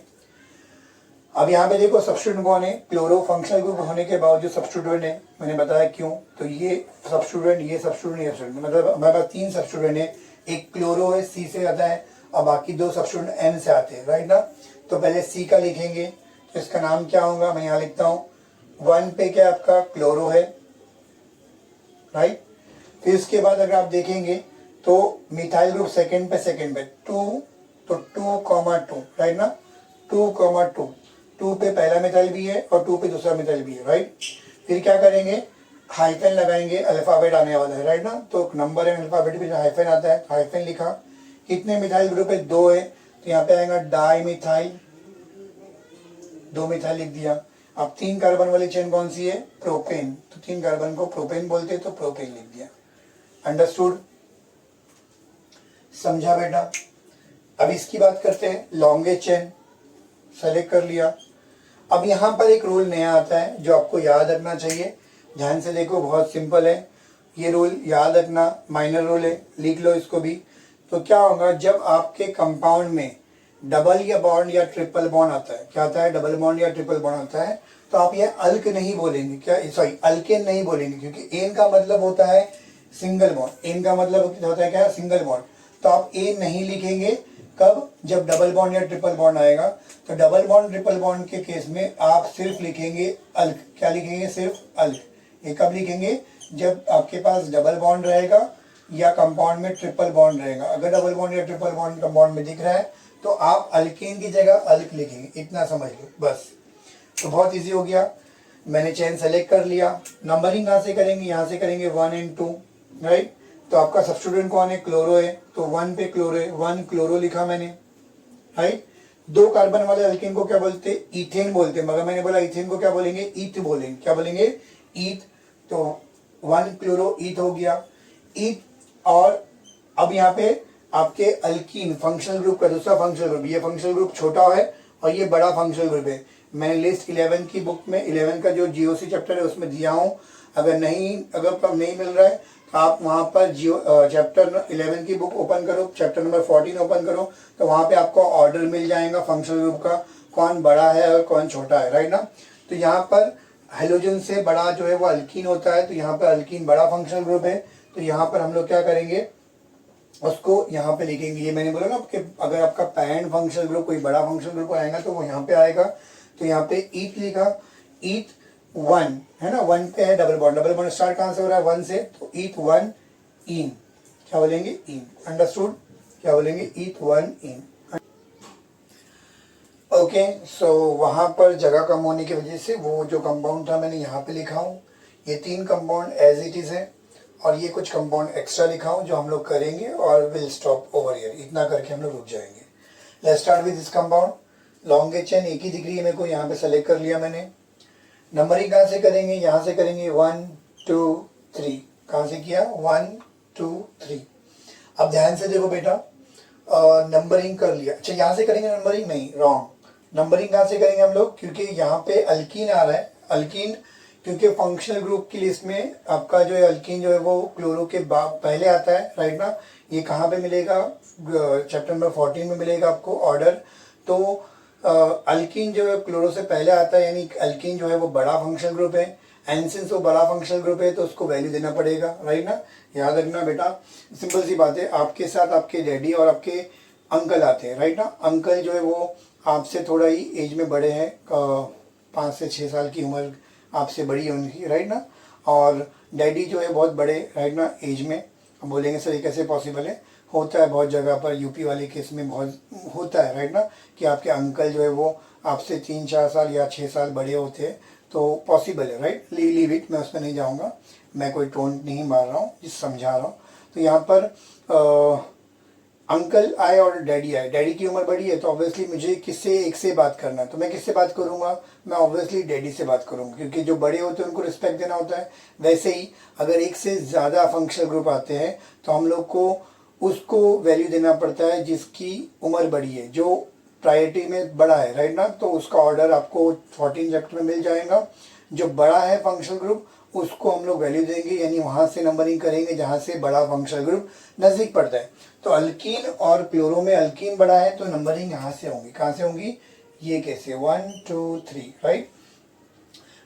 अब यहाँ पे देखो सब्स्टिट्यूएंट कौन है, क्लोरो फंक्शनल ग्रुप होने के बावजूद सब्स्टिट्यूएंट है, मैंने बताया क्यों। तो ये सब्स्टिट्यूएंट, ये सब्स्टिट्यूएंट, ये सब्स्टिट्यूएंट, मतलब हमारे पास 3 सब्स्टिट्यूएंट है, एक क्लोरो है, सी से आता है, और बाकी 2 सब्स्टिट्यूएंट एन से आते हैं, राइट ना। तो पहले सी का लिखेंगे, तो इसका नाम क्या होगा, मैं यहाँ लिखता हूँ 1 पे क्या आपका क्लोरो है, राइट। फिर इसके बाद अगर आप देखेंगे तो मिथाइल ग्रुप सेकंड पे 2, तो 2,2, राइट ना, 2,2 पे पहला मिथाइल भी है और 2 पे दूसरा मिथाइल भी है, राइट। फिर क्या करेंगे, हाइफन लगाएंगे, अल्फाबेट आने वाला है, राइट ना। तो नंबर एंड अल्फाबेट में जो हाइफन आता है, हाइफन लिखा। कितने मिथाइल ग्रुप है? 2 है, तो यहाँ पे आएगा डाई मिथाइल, 2 मिथाइल लिख दिया। अब 3 कार्बन वाली चेन कौन सी है? प्रोपेन, तो 3 कार्बन को प्रोपेन बोलते हैं, तो प्रोपेन लिख दिया। अंडरस्टूड? समझा बेटा? अब इसकी बात करते हैं, लॉन्गेस्ट चेन सेलेक्ट कर लिया। अब यहाँ पर एक रूल नया आता है जो आपको याद रखना चाहिए, ध्यान से देखो, बहुत सिंपल है ये रूल, याद रखना, माइनर रूल है, लिख लो इसको भी। तो क्या होगा, जब आपके कंपाउंड में डबल या बॉन्ड या ट्रिपल बॉन्ड आता है, क्या आता है? डबल बॉन्ड या ट्रिपल बॉन्ड आता है, तो आप ये अल्क नहीं बोलेंगे, क्या, सॉरी, अल्केन नहीं बोलेंगे, क्योंकि एन का मतलब होता है सिंगल बॉन्ड, एन का मतलब होता है क्या? Single bond. तो आप एन नहीं लिखेंगे, कब? जब डबल बॉन्ड या ट्रिपल बॉन्ड आएगा। तो डबल बॉन्ड ट्रिपल बॉन्ड के केस में आप सिर्फ लिखेंगे अल्क, क्या लिखेंगे? सिर्फ अल्क। ये कब लिखेंगे? जब आपके पास डबल बॉन्ड रहेगा या कंपाउंड में ट्रिपल बॉन्ड रहेगा। अगर डबल बॉन्ड या ट्रिपल बॉन्ड कंपाउंड में दिख रहा है तो आप अल्केन की जगह अल्क लिखेंगे, इतना समझ लो बस। तो बहुत इजी हो गया, मैंने चेन सेलेक्ट कर लिया। नंबरिंग कहाँ से करेंगे? यहाँ से करेंगे 1 and 2, राइट। तो आपका सब्स्टिट्यूएंट कौन है? क्लोरो है, तो 1 पे क्लोरो है, 1 क्लोरो लिखा मैंने, राइट। 2 कार्बन वाले अल्केन को क्या बोलते हैं? इथेन बोलते हैं, मगर मैंने बोला इथेन को क्या बोलेंगे? ईथ बोलेंगे, क्या बोलेंगे? ईथ। तो 1 क्लोरो ईथ हो गया, ईथ। और अब यहाँ पे आपके अल्कीन फंक्शनल ग्रुप का दूसरा फंक्शनल ग्रुप, ये फंक्शनल ग्रुप छोटा है और ये बड़ा फंक्शनल ग्रुप है। मैंने लिस्ट 11 की बुक में, 11 का जो जीओसी चैप्टर है उसमें दिया हूँ। अगर नहीं मिल रहा है तो आप वहाँ पर चैप्टर 11 की बुक ओपन करो, चैप्टर नंबर 14 ओपन करो, तो वहाँ पे आपको ऑर्डर मिल जाएगा फंक्शनल ग्रुप का, कौन बड़ा है और कौन छोटा है, राइट ना। तो यहाँ पर हेलोजन से बड़ा जो है वो अल्कीन होता है, तो यहाँ पर अल्कीन बड़ा फंक्शनल ग्रुप है। तो यहाँ पर हम लोग क्या करेंगे, उसको यहाँ पे लिखेंगे। ये मैंने बोला ना कि अगर आपका पैरेंट फंक्शनल ग्रुप कोई बड़ा फंक्शनल ग्रुप आएगा तो वो यहाँ पे आएगा। तो यहाँ पे ईथ लिखा, ईथ 1 है ना, 1 पे है double bond, double bond start कहाँ से हो रहा है? 1 से, तो ईथ 1 इन, क्या बोलेंगे? इन। अंडरस्टूड? क्या बोलेंगे? ईथ 1 इन। ओके, सो वहाँ पर जगह कम होने की वजह से वो जो कंपाउंड था मैंने यहाँ पे लिखा हूँ। ये 3 कंपाउंड एज इट इज़ है, और ये कुछ कंपाउंड एक्स्ट्रा लिखा हूँ जो हम लोग करेंगे और विल स्टॉप ओवर हियर, इतना करके हम लोग रुक जाएंगे। Let's start with this compound. Longest chain एक ही दिख रही है मेरे को, यहाँ पे सेलेक्ट कर लिया मैंने। नंबरिंग कहाँ से करेंगे? यहाँ से करेंगे 1 2 3। कहाँ से किया? 1 2 3। अब ध्यान से देखो बेटा, नंबरिंग कर लिया। अच्छा, यहाँ से करेंगे नंबरिंग? नहीं, रॉन्ग। नंबरिंग कहाँ से करेंगे हम लोग? क्योंकि यहाँ पे अल्कीन आ रहा है, अल्कीन, क्योंकि फंक्शनल ग्रुप की लिस्ट में आपका जो है अल्कीन जो है वो क्लोरो के पहले आता है, राइट ना। ये कहाँ पे मिलेगा? चैप्टर नंबर 14 में मिलेगा आपको ऑर्डर। तो अल्कीन जो है क्लोरो से पहले आता है, यानी अल्कीन जो है वो बड़ा फंक्शनल ग्रुप है। एंड सिंस वो बड़ा फंक्शनल ग्रुप है तो उसको वैल्यू देना पड़ेगा, राइट ना। याद रखना बेटा, सिंपल सी बात है। आपके साथ आपके डैडी और आपके अंकल आते हैं, राइट ना। अंकल जो है वो आपसे थोड़ा ही एज में बड़े हैं, 5 से 6 साल की उम्र आपसे बड़ी है उनकी, राइट ना। और डैडी जो है बहुत बड़े, राइट ना, एज में। हम बोलेंगे सर ये कैसे पॉसिबल है? होता है बहुत जगह पर, यूपी वाले केस में बहुत होता है, राइट ना, कि आपके अंकल जो है वो आपसे 3-4 साल या 6 साल बड़े होते हैं, तो पॉसिबल है, राइट। लीव इट, मैं उसमें नहीं जाऊँगा, मैं कोई टोन नहीं मार रहा हूँ, जिस समझा रहा हूँ। तो यहाँ पर अंकल आए और डैडी आए, डैडी की उम्र बड़ी है तो ऑब्वियसली मुझे किससे एक से बात करना है, तो मैं किससे बात करूंगा? मैं ऑब्वियसली डैडी से बात करूंगा, क्योंकि जो बड़े होते हैं उनको रिस्पेक्ट देना होता है। वैसे ही अगर एक से ज़्यादा फंक्शनल ग्रुप आते हैं तो हम लोग को उसको वैल्यू देना पड़ता है जिसकी उम्र बड़ी है, जो प्रायोरिटी में बड़ा है, राइट ना। तो उसका ऑर्डर आपको 14 चैप्टर में मिल जाएगा। जो बड़ा है फंक्शनल ग्रुप उसको हम लोग वैल्यू देंगे, यानी वहाँ से नंबरिंग करेंगे जहाँ से बड़ा फंक्शनल ग्रुप नज़दीक पड़ता है। तो अल्कीन और क्लोरो में अल्कीन बड़ा है तो नंबरिंग यहाँ से होंगी, कहाँ से होंगी? ये कैसे? 1 2 3, राइट।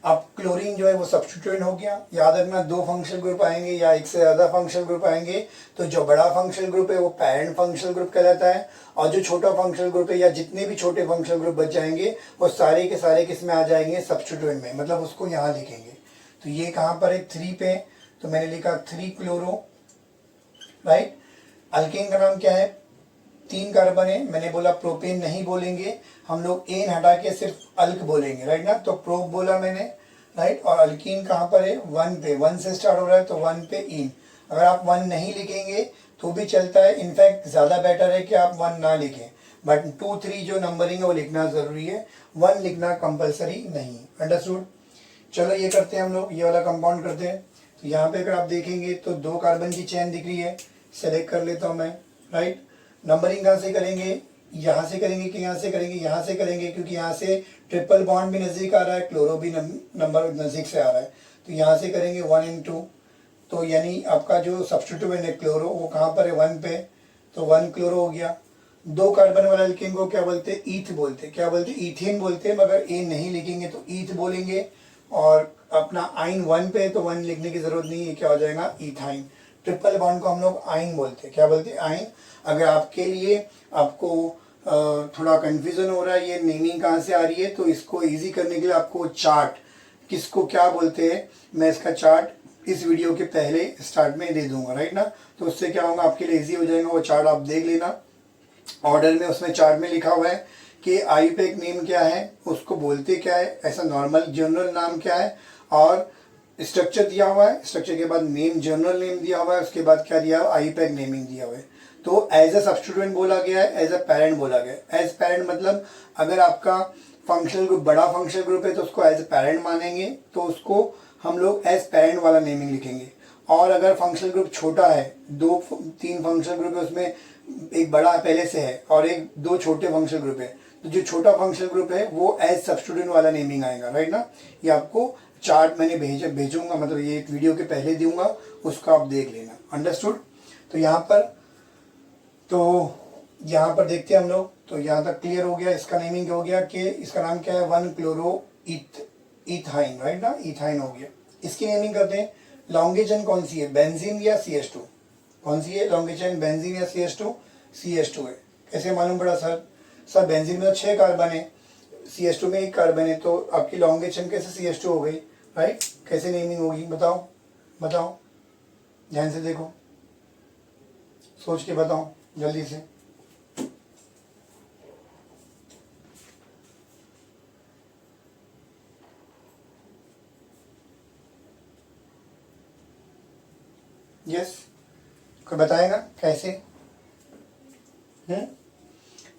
अब क्लोरीन जो है वो सब्स्टिट्यूएंट हो गया। याद रखना, 2 फंक्शनल ग्रुप आएंगे या एक से ज़्यादा फंक्शनल ग्रुप आएंगे तो जो बड़ा फंक्शनल ग्रुप है वो पैरेंट फंक्शनल ग्रुप कहलाता है, और जो छोटा फंक्शनल ग्रुप है या जितने भी छोटे फंक्शनल ग्रुप बच जाएंगे वो सारे के सारे किस में आ जाएंगे? सब्स्टिट्यूएंट में, मतलब उसको यहाँ लिखेंगे। तो ये कहाँ पर है? 3 पे, तो मैंने लिखा 3 क्लोरो, राइट। अल्केन का नाम क्या है? 3 कार्बन है, मैंने बोला प्रोपेन नहीं बोलेंगे हम लोग, एन हटा के सिर्फ अल्क बोलेंगे, राइट ना। तो प्रोप बोला मैंने, राइट। और अल्कीन कहाँ पर है, 1 पे, 1 से स्टार्ट हो रहा है तो 1 पे इन। अगर आप 1 नहीं लिखेंगे तो भी चलता है, इनफैक्ट ज़्यादा बेटर है कि आप 1 ना लिखें, बट 2 3 जो नंबरिंग है वो लिखना ज़रूरी है, 1 लिखना कंपलसरी नहीं। अंडरस्टूड। चलो ये करते हैं हम लोग, ये वाला कंपाउंड करते हैं। तो यहाँ पे अगर आप देखेंगे तो 2 कार्बन की चेन दिख रही है, सेलेक्ट कर लेता हूँ मैं, राइट। नंबरिंग कहाँ से करेंगे, यहाँ से करेंगे कि यहाँ से करेंगे, यहाँ से करेंगे, क्योंकि यहाँ से ट्रिपल बॉन्ड भी नज़दीक आ रहा है, क्लोरो भी नंबर नज़दीक से आ रहा है, तो यहाँ से करेंगे 1 and 2। तो यानी आपका जो सब्स्टिट्यूएंट है क्लोरो वो कहाँ पर है, 1 पे, तो 1 क्लोरो हो गया। 2 कार्बन वाला एल्केन को क्या बोलते हैं, ईथ बोलते हैं, क्या बोलते हैं, ईथेन बोलते हैं, मगर ए नहीं लिखेंगे तो ईथ बोलेंगे। और अपना आइन 1 पे है तो 1 लिखने की जरूरत नहीं है, क्या हो जाएगा, ईथाइन। ट्रिपल बॉन्ड को हम लोग आइन बोलते हैं, क्या बोलते हैं, आइन। अगर आपके लिए आपको थोड़ा कंफ्यूजन हो रहा है ये नेमिंग कहाँ से आ रही है, तो इसको इजी करने के लिए आपको चार्ट किसको क्या बोलते हैं, मैं इसका चार्ट इस वीडियो के पहले स्टार्ट में दे दूंगा, राइट ना। तो उससे क्या होगा, आपके लिए इजी हो जाएगा, वो चार्ट आप देख लेना। ऑर्डर में उसमें चार्ट में लिखा हुआ है कि आईयूपैक नेम क्या है, उसको बोलते क्या है, ऐसा नॉर्मल जनरल नाम क्या है, और स्ट्रक्चर दिया हुआ है, स्ट्रक्चर के बाद नेम, जनरल नेम दिया हुआ है, उसके बाद क्या दिया हुआ है, आईयूपैक नेमिंग दिया हुआ है। तो एज ए सब्स्टिट्यूएंट बोला गया है, एज ए पेरेंट बोला गया है। एज पेरेंट मतलब अगर आपका फंक्शनल ग्रुप बड़ा फंक्शनल ग्रुप है तो उसको एज ए पेरेंट मानेंगे, तो उसको हम लोग एज पेरेंट वाला नेमिंग लिखेंगे। और अगर फंक्शनल ग्रुप छोटा है, 2-3 फंक्शनल ग्रुप है, उसमें एक बड़ा पहले से है और 2 छोटे फंक्शनल ग्रुप है, तो जो छोटा फंक्शनल ग्रुप है वो एज सब्स्टिट्यूएंट वाला नेमिंग आएगा, राइट ना। ये आपको चार्ट मैंने भेजूंगा, मतलब ये एक वीडियो के पहले दूंगा, उसको आप देख लेना। अंडरस्टूड। तो यहाँ पर देखते हैं हम लोग, तो यहाँ तक क्लियर हो गया, इसका नेमिंग हो गया कि इसका नाम क्या है, 1 क्लोरो इथाइन, राइट ना, इथाइन हो गया। इसकी नेमिंग करते हैं। लॉन्गे चेन कौन सी है, बेंजीन या CH2, कौन सी है लॉन्गे चेन, बेंजीन या CH2, CH2 है। कैसे मालूम पड़ा सर बेंजीन में तो 6 कार्बन है, CH2 में 1 कार्बन है, तो आपकी लॉन्गे चेन कैसे CH2 हो गई, राइट। कैसे नेमिंग होगी, बताओ ध्यान से देखो, सोच के बताओ जल्दी से। यस, कोई बताएगा कैसे।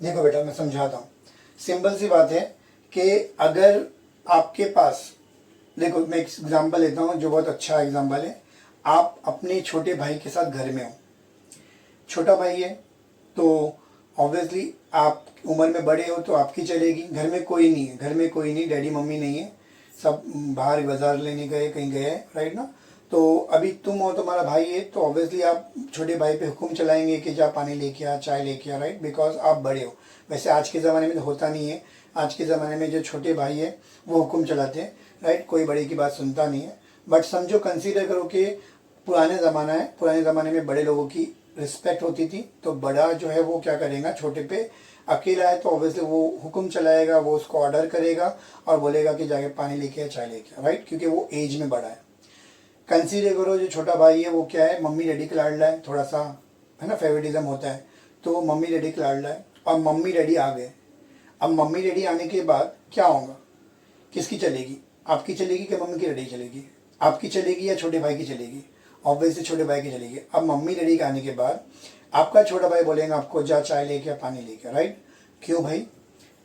देखो बेटा मैं समझाता हूँ, सिंपल सी बात है कि अगर आपके पास, देखो मैं एक एग्जांपल लेता हूँ जो बहुत अच्छा एग्जांपल है। आप अपने छोटे भाई के साथ घर में हो, छोटा भाई है तो ऑब्वियसली आप उम्र में बड़े हो तो आपकी चलेगी, घर में कोई नहीं है, डैडी मम्मी नहीं है, सब बाहर बाजार लेने गए, कहीं गए, राइट ना। तो अभी तुम हो, तुम्हारा भाई है, तो ऑब्वियसली आप छोटे भाई पे हुक्म चलाएंगे कि जा पानी लेके आ, चाय लेके आ, राइट, बिकॉज आप बड़े हो। वैसे आज के ज़माने में तो होता नहीं है, आज के ज़माने में जो छोटे भाई है वो हुक्म चलाते हैं, राइट, कोई बड़े की बात सुनता नहीं है। बट समझो, कंसीडर करो कि पुराने ज़माना है, पुराने ज़माने में बड़े लोगों की रिस्पेक्ट होती थी, तो बड़ा जो है वो क्या करेगा, छोटे पे अकेला है तो ऑब्वियसली वो हुक्म चलाएगा, वो उसको ऑर्डर करेगा और बोलेगा कि जाके पानी लेके आ, चाय लेके आ, राइट, क्योंकि वो एज में बड़ा है। कंसीडर करो जो छोटा भाई है वो क्या है, मम्मी डैडी का लाडला है, थोड़ा सा है ना, फेवरेटिज्म होता है, तो मम्मी डैडी का लाडला है, और मम्मी डैडी आ गए। अब मम्मी डैडी आने के बाद क्या होगा, किसकी चलेगी, आपकी चलेगी कि मम्मी की डैडी चलेगी, आपकी चलेगी या छोटे भाई की चलेगी, ऑब्वियसली छोटे भाई की चलेगी। अब मम्मी डैडी के आने के बाद आपका छोटा भाई बोलेगा आपको जा चाय लेके, पानी लेके, राइट। क्यों भाई,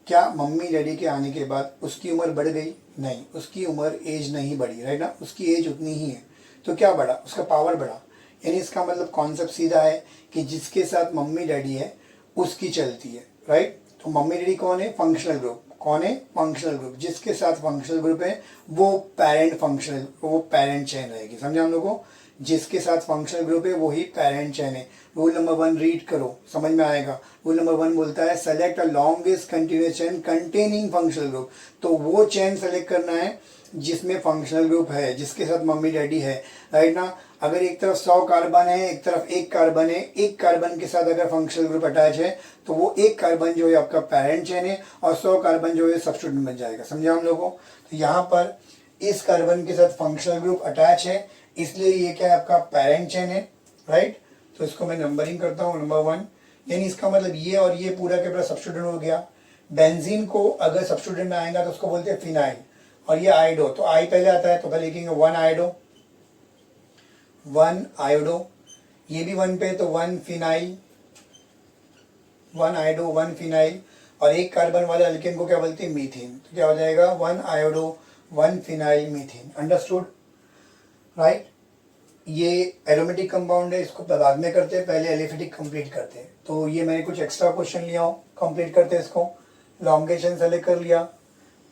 क्या मम्मी डैडी के आने के बाद उसकी उम्र बढ़ गई, नहीं, उसकी उम्र एज नहीं बढ़ी, राइट ना, उसकी एज उतनी ही है, तो क्या बढ़ा, उसका पावर बढ़ा। यानी इसका मतलब कॉन्सेप्ट सीधा है कि जिसके साथ मम्मी डैडी है उसकी चलती है, राइट। तो मम्मी डैडी कौन है, फंक्शनल ग्रुप, कौन है, फंक्शनल ग्रुप, जिसके साथ फंक्शनल ग्रुप है वो पेरेंट चेन रहेगी, समझे हम लोगों को, जिसके साथ फंक्शनल ग्रुप है वही पेरेंट चेन है। रूल नंबर 1 रीड करो, समझ में आएगा। रूल नंबर 1 बोलता है select a longest continuous chain containing functional group, तो वो चेन सेलेक्ट करना है जिसमें फंक्शनल ग्रुप है, जिसके साथ मम्मी डैडी है, राइट ना। अगर एक तरफ 100 कार्बन है, एक तरफ 1 कार्बन है, 1 कार्बन के साथ अगर फंक्शनल ग्रुप अटैच है तो वो 1 कार्बन जो है आपका पेरेंट चेन है और 100 कार्बन जो है सब्स्टिट्यूएंट बन जाएगा, समझे हम लोगों को। तो यहाँ पर इस कार्बन के साथ फंक्शनल ग्रुप अटैच है, इसलिए ये क्या है, आपका पेरेंट चेन है, राइट। तो इसको मैं नंबरिंग करता हूँ, नंबर 1, यानी इसका मतलब ये और ये पूरा के पूरा सब्स्टिट्यूएंट हो गया। बेंजीन को अगर सब्स्टिट्यूएंट में आएगा तो उसको बोलते हैं फिनाइल, और ये आयोडो, तो आई पहले आता है तो पहले लिखेंगे 1 आयोडो, 1 आयोडो, ये भी 1 पे तो 1 फिनाइल, 1 आयोडो 1 फिनाइल, और एक कार्बन वाले अल्केन को क्या बोलते हैं, मीथेन। तो क्या हो जाएगा 1 iodo 1 phenyl methane. Understood, right. ये एरोमेटिक कंपाउंड है, इसको बाद में करते हैं, पहले एलिफेटिक कंप्लीट करते हैं। तो ये मैंने कुछ एक्स्ट्रा क्वेश्चन लिया हूँ, कंप्लीट करते हैं इसको। लॉन्गेशन सेलेक्ट कर लिया,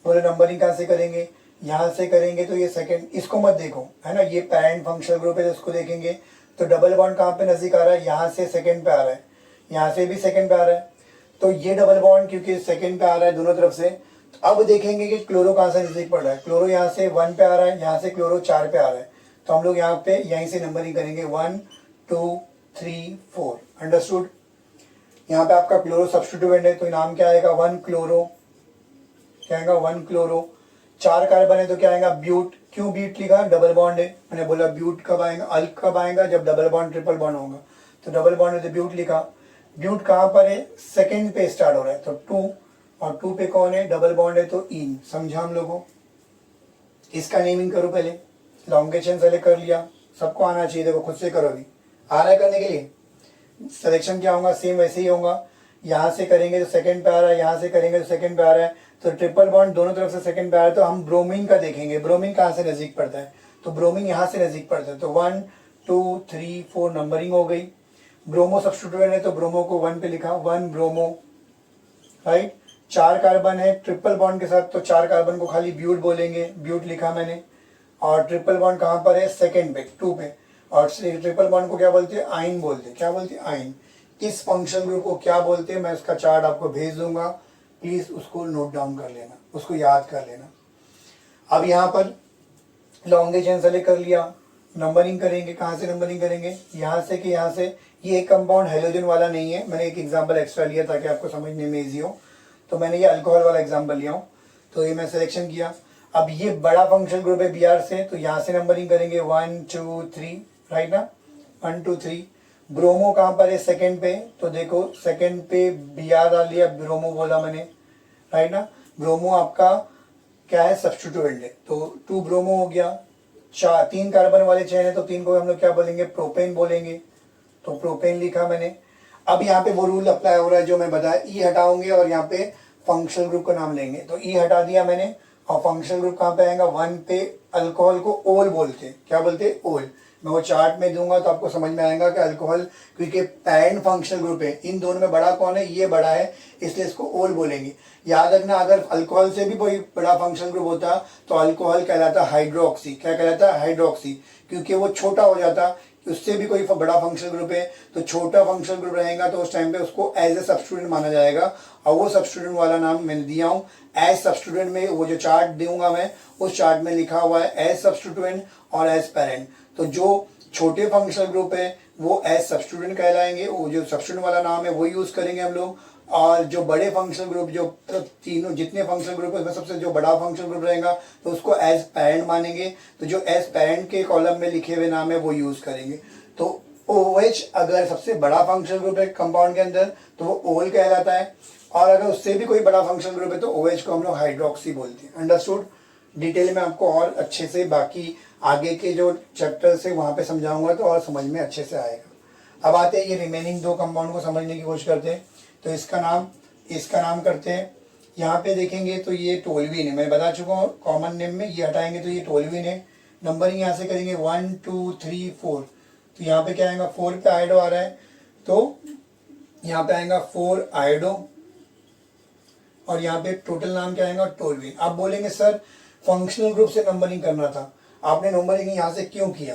बोले नंबरिंग कहाँ से करेंगे, यहाँ से करेंगे। तो ये सेकंड, इसको मत देखो, है ना, ये पैरेंट फंक्शनल ग्रुप है, उसको देखेंगे। तो डबल बॉन्ड कहाँ पे नजदीक आ रहा है, यहाँ से सेकंड पे आ रहा है, यहाँ से भी सेकंड पे आ रहा है। तो ये डबल बॉन्ड क्योंकि सेकंड पे आ रहा है दोनों तरफ से, तो अब देखेंगे कि क्लोरो कहाँ से नजदीक पड़ रहा है। क्लोरो यहाँ से 1 पे आ रहा है, यहाँ से क्लोरो 4 पे आ रहा है। तो हम लोग यहाँ पे यहीं से नंबरिंग करेंगे 1 2 3 4। अंडरस्टूड। यहाँ पे आपका क्लोरो सब्स्टिट्यूएंट है तो नाम क्या आएगा, 1 क्लोरो, क्या आएगा 1 क्लोरो। 4 कार्बन है तो क्या आएगा, ब्यूट। क्यों ब्यूट लिखा, डबल बॉन्ड है, मैंने बोला ब्यूट कब आएगा, अल्क कब आएगा, जब डबल बॉन्ड ट्रिपल बॉन्ड होगा। तो डबल बॉन्ड है तो ब्यूट लिखा। ब्यूट कहाँ पर है, सेकंड पे स्टार्ट हो रहा है तो 2, और 2 पे कौन है, डबल बॉन्ड है तो इन। समझा हम लोगों। इसका नेमिंग करो पहले, लॉन्गेशन सेलेक्ट कर लिया, सबको आना चाहिए, देखो खुद से करो अभी, आ रहा है करने के लिए। सिलेक्शन क्या होगा, सेम वैसे ही होगा। यहाँ से करेंगे तो सेकंड पे आ रहा है, यहाँ से करेंगे तो सेकंड पे आ रहा है। तो ट्रिपल बॉन्ड दोनों तरफ से सेकंड पे आ रहा है। तो हम ब्रोमीन का देखेंगे, ब्रोमीन कहाँ से नजदीक पड़ता है, तो ब्रोमीन यहाँ से नजदीक पड़ता है। तो 1 2 3 4 नंबरिंग हो गई। ब्रोमो सब्स्टिट्यूएंट है तो ब्रोमो को 1 पे लिखा, 1 ब्रोमो, राइट। 4 कार्बन है ट्रिपल बॉन्ड के साथ, तो 4 कार्बन को खाली ब्यूट बोलेंगे, ब्यूट लिखा मैंने। और ट्रिपल बॉन्ड कहाँ पर है, सेकंड पे 2 पे। और ट्रिपल बॉन्ड को क्या बोलते हैं, आइन बोलते हैं। क्या बोलते हैं, आइन। किस फंक्शनल ग्रुप को क्या बोलते हैं, मैं उसका चार्ट आपको भेज दूंगा, प्लीज उसको नोट डाउन कर लेना, उसको याद कर लेना। अब यहाँ पर लॉन्गेशन सेलेक्ट कर लिया, नंबरिंग करेंगे, कहाँ से नंबरिंग करेंगे, यहाँ से कि यहाँ से। ये एक कंपाउंड हेलोजन वाला नहीं है, मैंने एक एग्जांपल एक्स्ट्रा लिया ताकि आपको समझने में इजी हो। तो मैंने ये अल्कोहल वाला एग्जांपल लिया हूँ, तो ये मैं सिलेक्शन किया। अब ये बड़ा फंक्शनल ग्रुप है Br से, तो यहाँ से नंबरिंग करेंगे 1 2 3, राइट ना, 1 2 3। ब्रोमो कहाँ पर है, सेकंड पे, तो देखो सेकंड पे Br डाल लिया, ब्रोमो बोला मैंने, राइट ना। ब्रोमो आपका क्या है, सब्स्टिट्यूएंट है, तो 2 ब्रोमो हो गया। 3 कार्बन वाले चेन है तो 3 को हम लोग क्या बोलेंगे, प्रोपेन बोलेंगे, तो प्रोपेन लिखा मैंने। अब यहाँ पे वो रूल अप्लाई हो रहा है जो मैं बताया, ई हटाओगे और यहाँ पे फंक्शनल ग्रुप का नाम लेंगे। तो ई हटा दिया मैंने, और फंक्शनल ग्रुप कहाँ पे आएगा, 1 पे। अल्कोहल को ओल बोलते हैं, क्या बोलते हैं, ओल। मैं वो चार्ट में दूंगा तो आपको समझ में आएगा कि अल्कोहल, क्योंकि पैरेंट फंक्शनल ग्रुप है, इन दोनों में बड़ा कौन है, ये बड़ा है, इसलिए इसको ओल बोलेंगे। याद रखना, अगर अल्कोहल से भी कोई बड़ा फंक्शनल ग्रुप होता तो अल्कोहल कहलाता हाइड्रोक्सी। क्या कहलाता है, हाइड्रोक्सी, क्योंकि वो छोटा हो जाता। उससे भी कोई बड़ा फंक्शनल ग्रुप है तो छोटा फंक्शनल ग्रुप रहेगा, तो उस टाइम पे उसको एज ए सब्स्टिट्यूएंट माना जाएगा। और वो सब्स्टिट्यूएंट वाला नाम मैंने दिया हूँ एज सब्स्टिट्यूएंट में। वो जो चार्ट दूंगा मैं, उस चार्ट में लिखा हुआ है एज सब्स्टिट्यूएंट और एज पेरेंट। तो जो छोटे फंक्शनल ग्रुप है वो एज सब्स्टिट्यूएंट कहलाएंगे, वो जो सब्स्टिट्यूएंट वाला नाम है वो यूज करेंगे हम लोग। और जो बड़े फंक्शनल ग्रुप, जो तीनों जितने फंक्शनल ग्रुप है उसमें सबसे जो बड़ा फंक्शनल ग्रुप रहेगा तो उसको एज पेरेंट मानेंगे। तो जो एज पेरेंट के कॉलम में लिखे हुए नाम है वो यूज करेंगे। तो OH अगर सबसे बड़ा फंक्शनल ग्रुप है कंपाउंड के अंदर तो वो ओल कहलाता है, और अगर उससे भी कोई बड़ा फंक्शनल ग्रुप है तो OH को हम लोग हाइड्रोक्सी बोलते हैं। अंडरस्टूड। डिटेल में आपको और अच्छे से बाकी आगे के जो चैप्टर्स है वहाँ पे समझाऊंगा तो और समझ में अच्छे से आएगा। अब आते हैं ये रिमेनिंग 2 कंपाउंड को समझने की कोशिश करते हैं। तो इसका नाम करते हैं। यहाँ पे देखेंगे तो ये टोल्यूइन है, मैं बता चुका हूँ कॉमन नेम में, ये हटाएंगे तो ये टोल्यूइन है। नंबरिंग यहाँ से करेंगे 1 2 3 4, तो यहाँ पे क्या आएगा, 4 पे आयोडो आ रहा है, तो यहाँ पे आएगा 4 आयोडो, और यहाँ पे टोटल नाम क्या आएगा, टोल्यूइन। आप बोलेंगे सर फंक्शनल ग्रुप से नंबरिंग करना था, आपने नंबरिंग यहाँ से क्यों किया?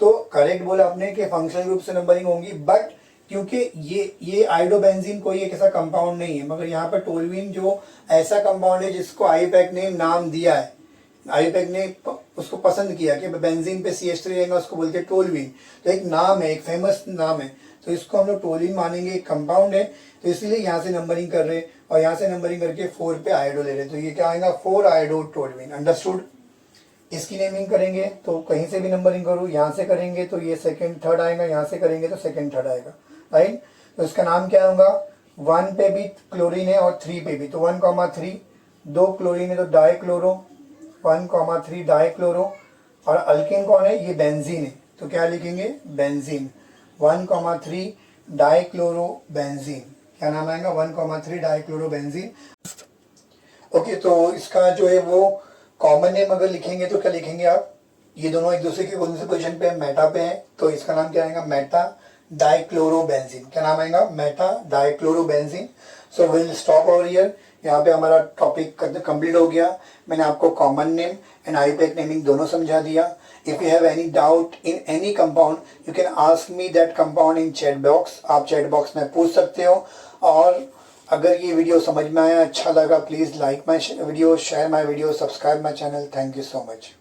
तो करेक्ट बोला आपने कि फंक्शनल ग्रुप से नंबरिंग होंगी, बट क्योंकि ये आयोडोबेंजीन कोई एक ऐसा कंपाउंड नहीं है, मगर यहाँ पर टोल्यूइन जो ऐसा कंपाउंड है जिसको आईयूपैक ने नाम दिया है, आईयूपैक ने उसको पसंद किया कि बेंजीन पे CH3 रहेगा, उसको बोलते हैं टोल्यूइन। तो एक नाम है, एक फेमस नाम है, तो इसको हम लोग टोल्यूइन मानेंगे, एक कंपाउंड है, तो इसलिए यहाँ से नंबरिंग कर रहे हैं, और यहाँ से नंबरिंग करके 4 पे आयोडो ले रहे हैं। तो ये क्या आएगा, 4 आयोडो टोल्यूइन। अंडरस्टूड। इसकी नेमिंग करेंगे तो कहीं से भी नंबरिंग करूँ, यहाँ से करेंगे तो ये सेकंड थर्ड आएगा, यहाँ से करेंगे तो सेकंड थर्ड आएगा, राइट। तो इसका नाम क्या होगा, 1 पे भी क्लोरीन है और 3 पे भी, तो 1, 3, 2 क्लोरीन है तो डाई क्लोरो, 1,3 डाइक्लोरो, और अल्केन कौन है, ये बेंजीन है, तो क्या लिखेंगे, बेंजीन, 1,3 डाइक्लोरो बेंजीन, क्या नाम आएगा, 1,3 डाइक्लोरो बेंजीन। ओके, तो इसका जो है वो कॉमन नेम अगर लिखेंगे तो क्या लिखेंगे आप, ये दोनों एक दूसरे के कौन से पोजीशन पे है, मेटा पे है, तो इसका नाम क्या आएगा, मेटा डाइक्लोरोबेंजीन, क्या नाम आएगा, Meta dichlorobenzene. So will stop over here, यहाँ पे हमारा टॉपिक कंप्लीट हो गया। मैंने आपको common name and IUPAC naming दोनों समझा दिया। If you have any doubt in any compound you can ask me that compound in chat box, आप चैट बॉक्स में पूछ सकते हो। और अगर ये वीडियो समझ में आया, अच्छा लगा, please like my video, share my video, subscribe my channel. Thank you so much.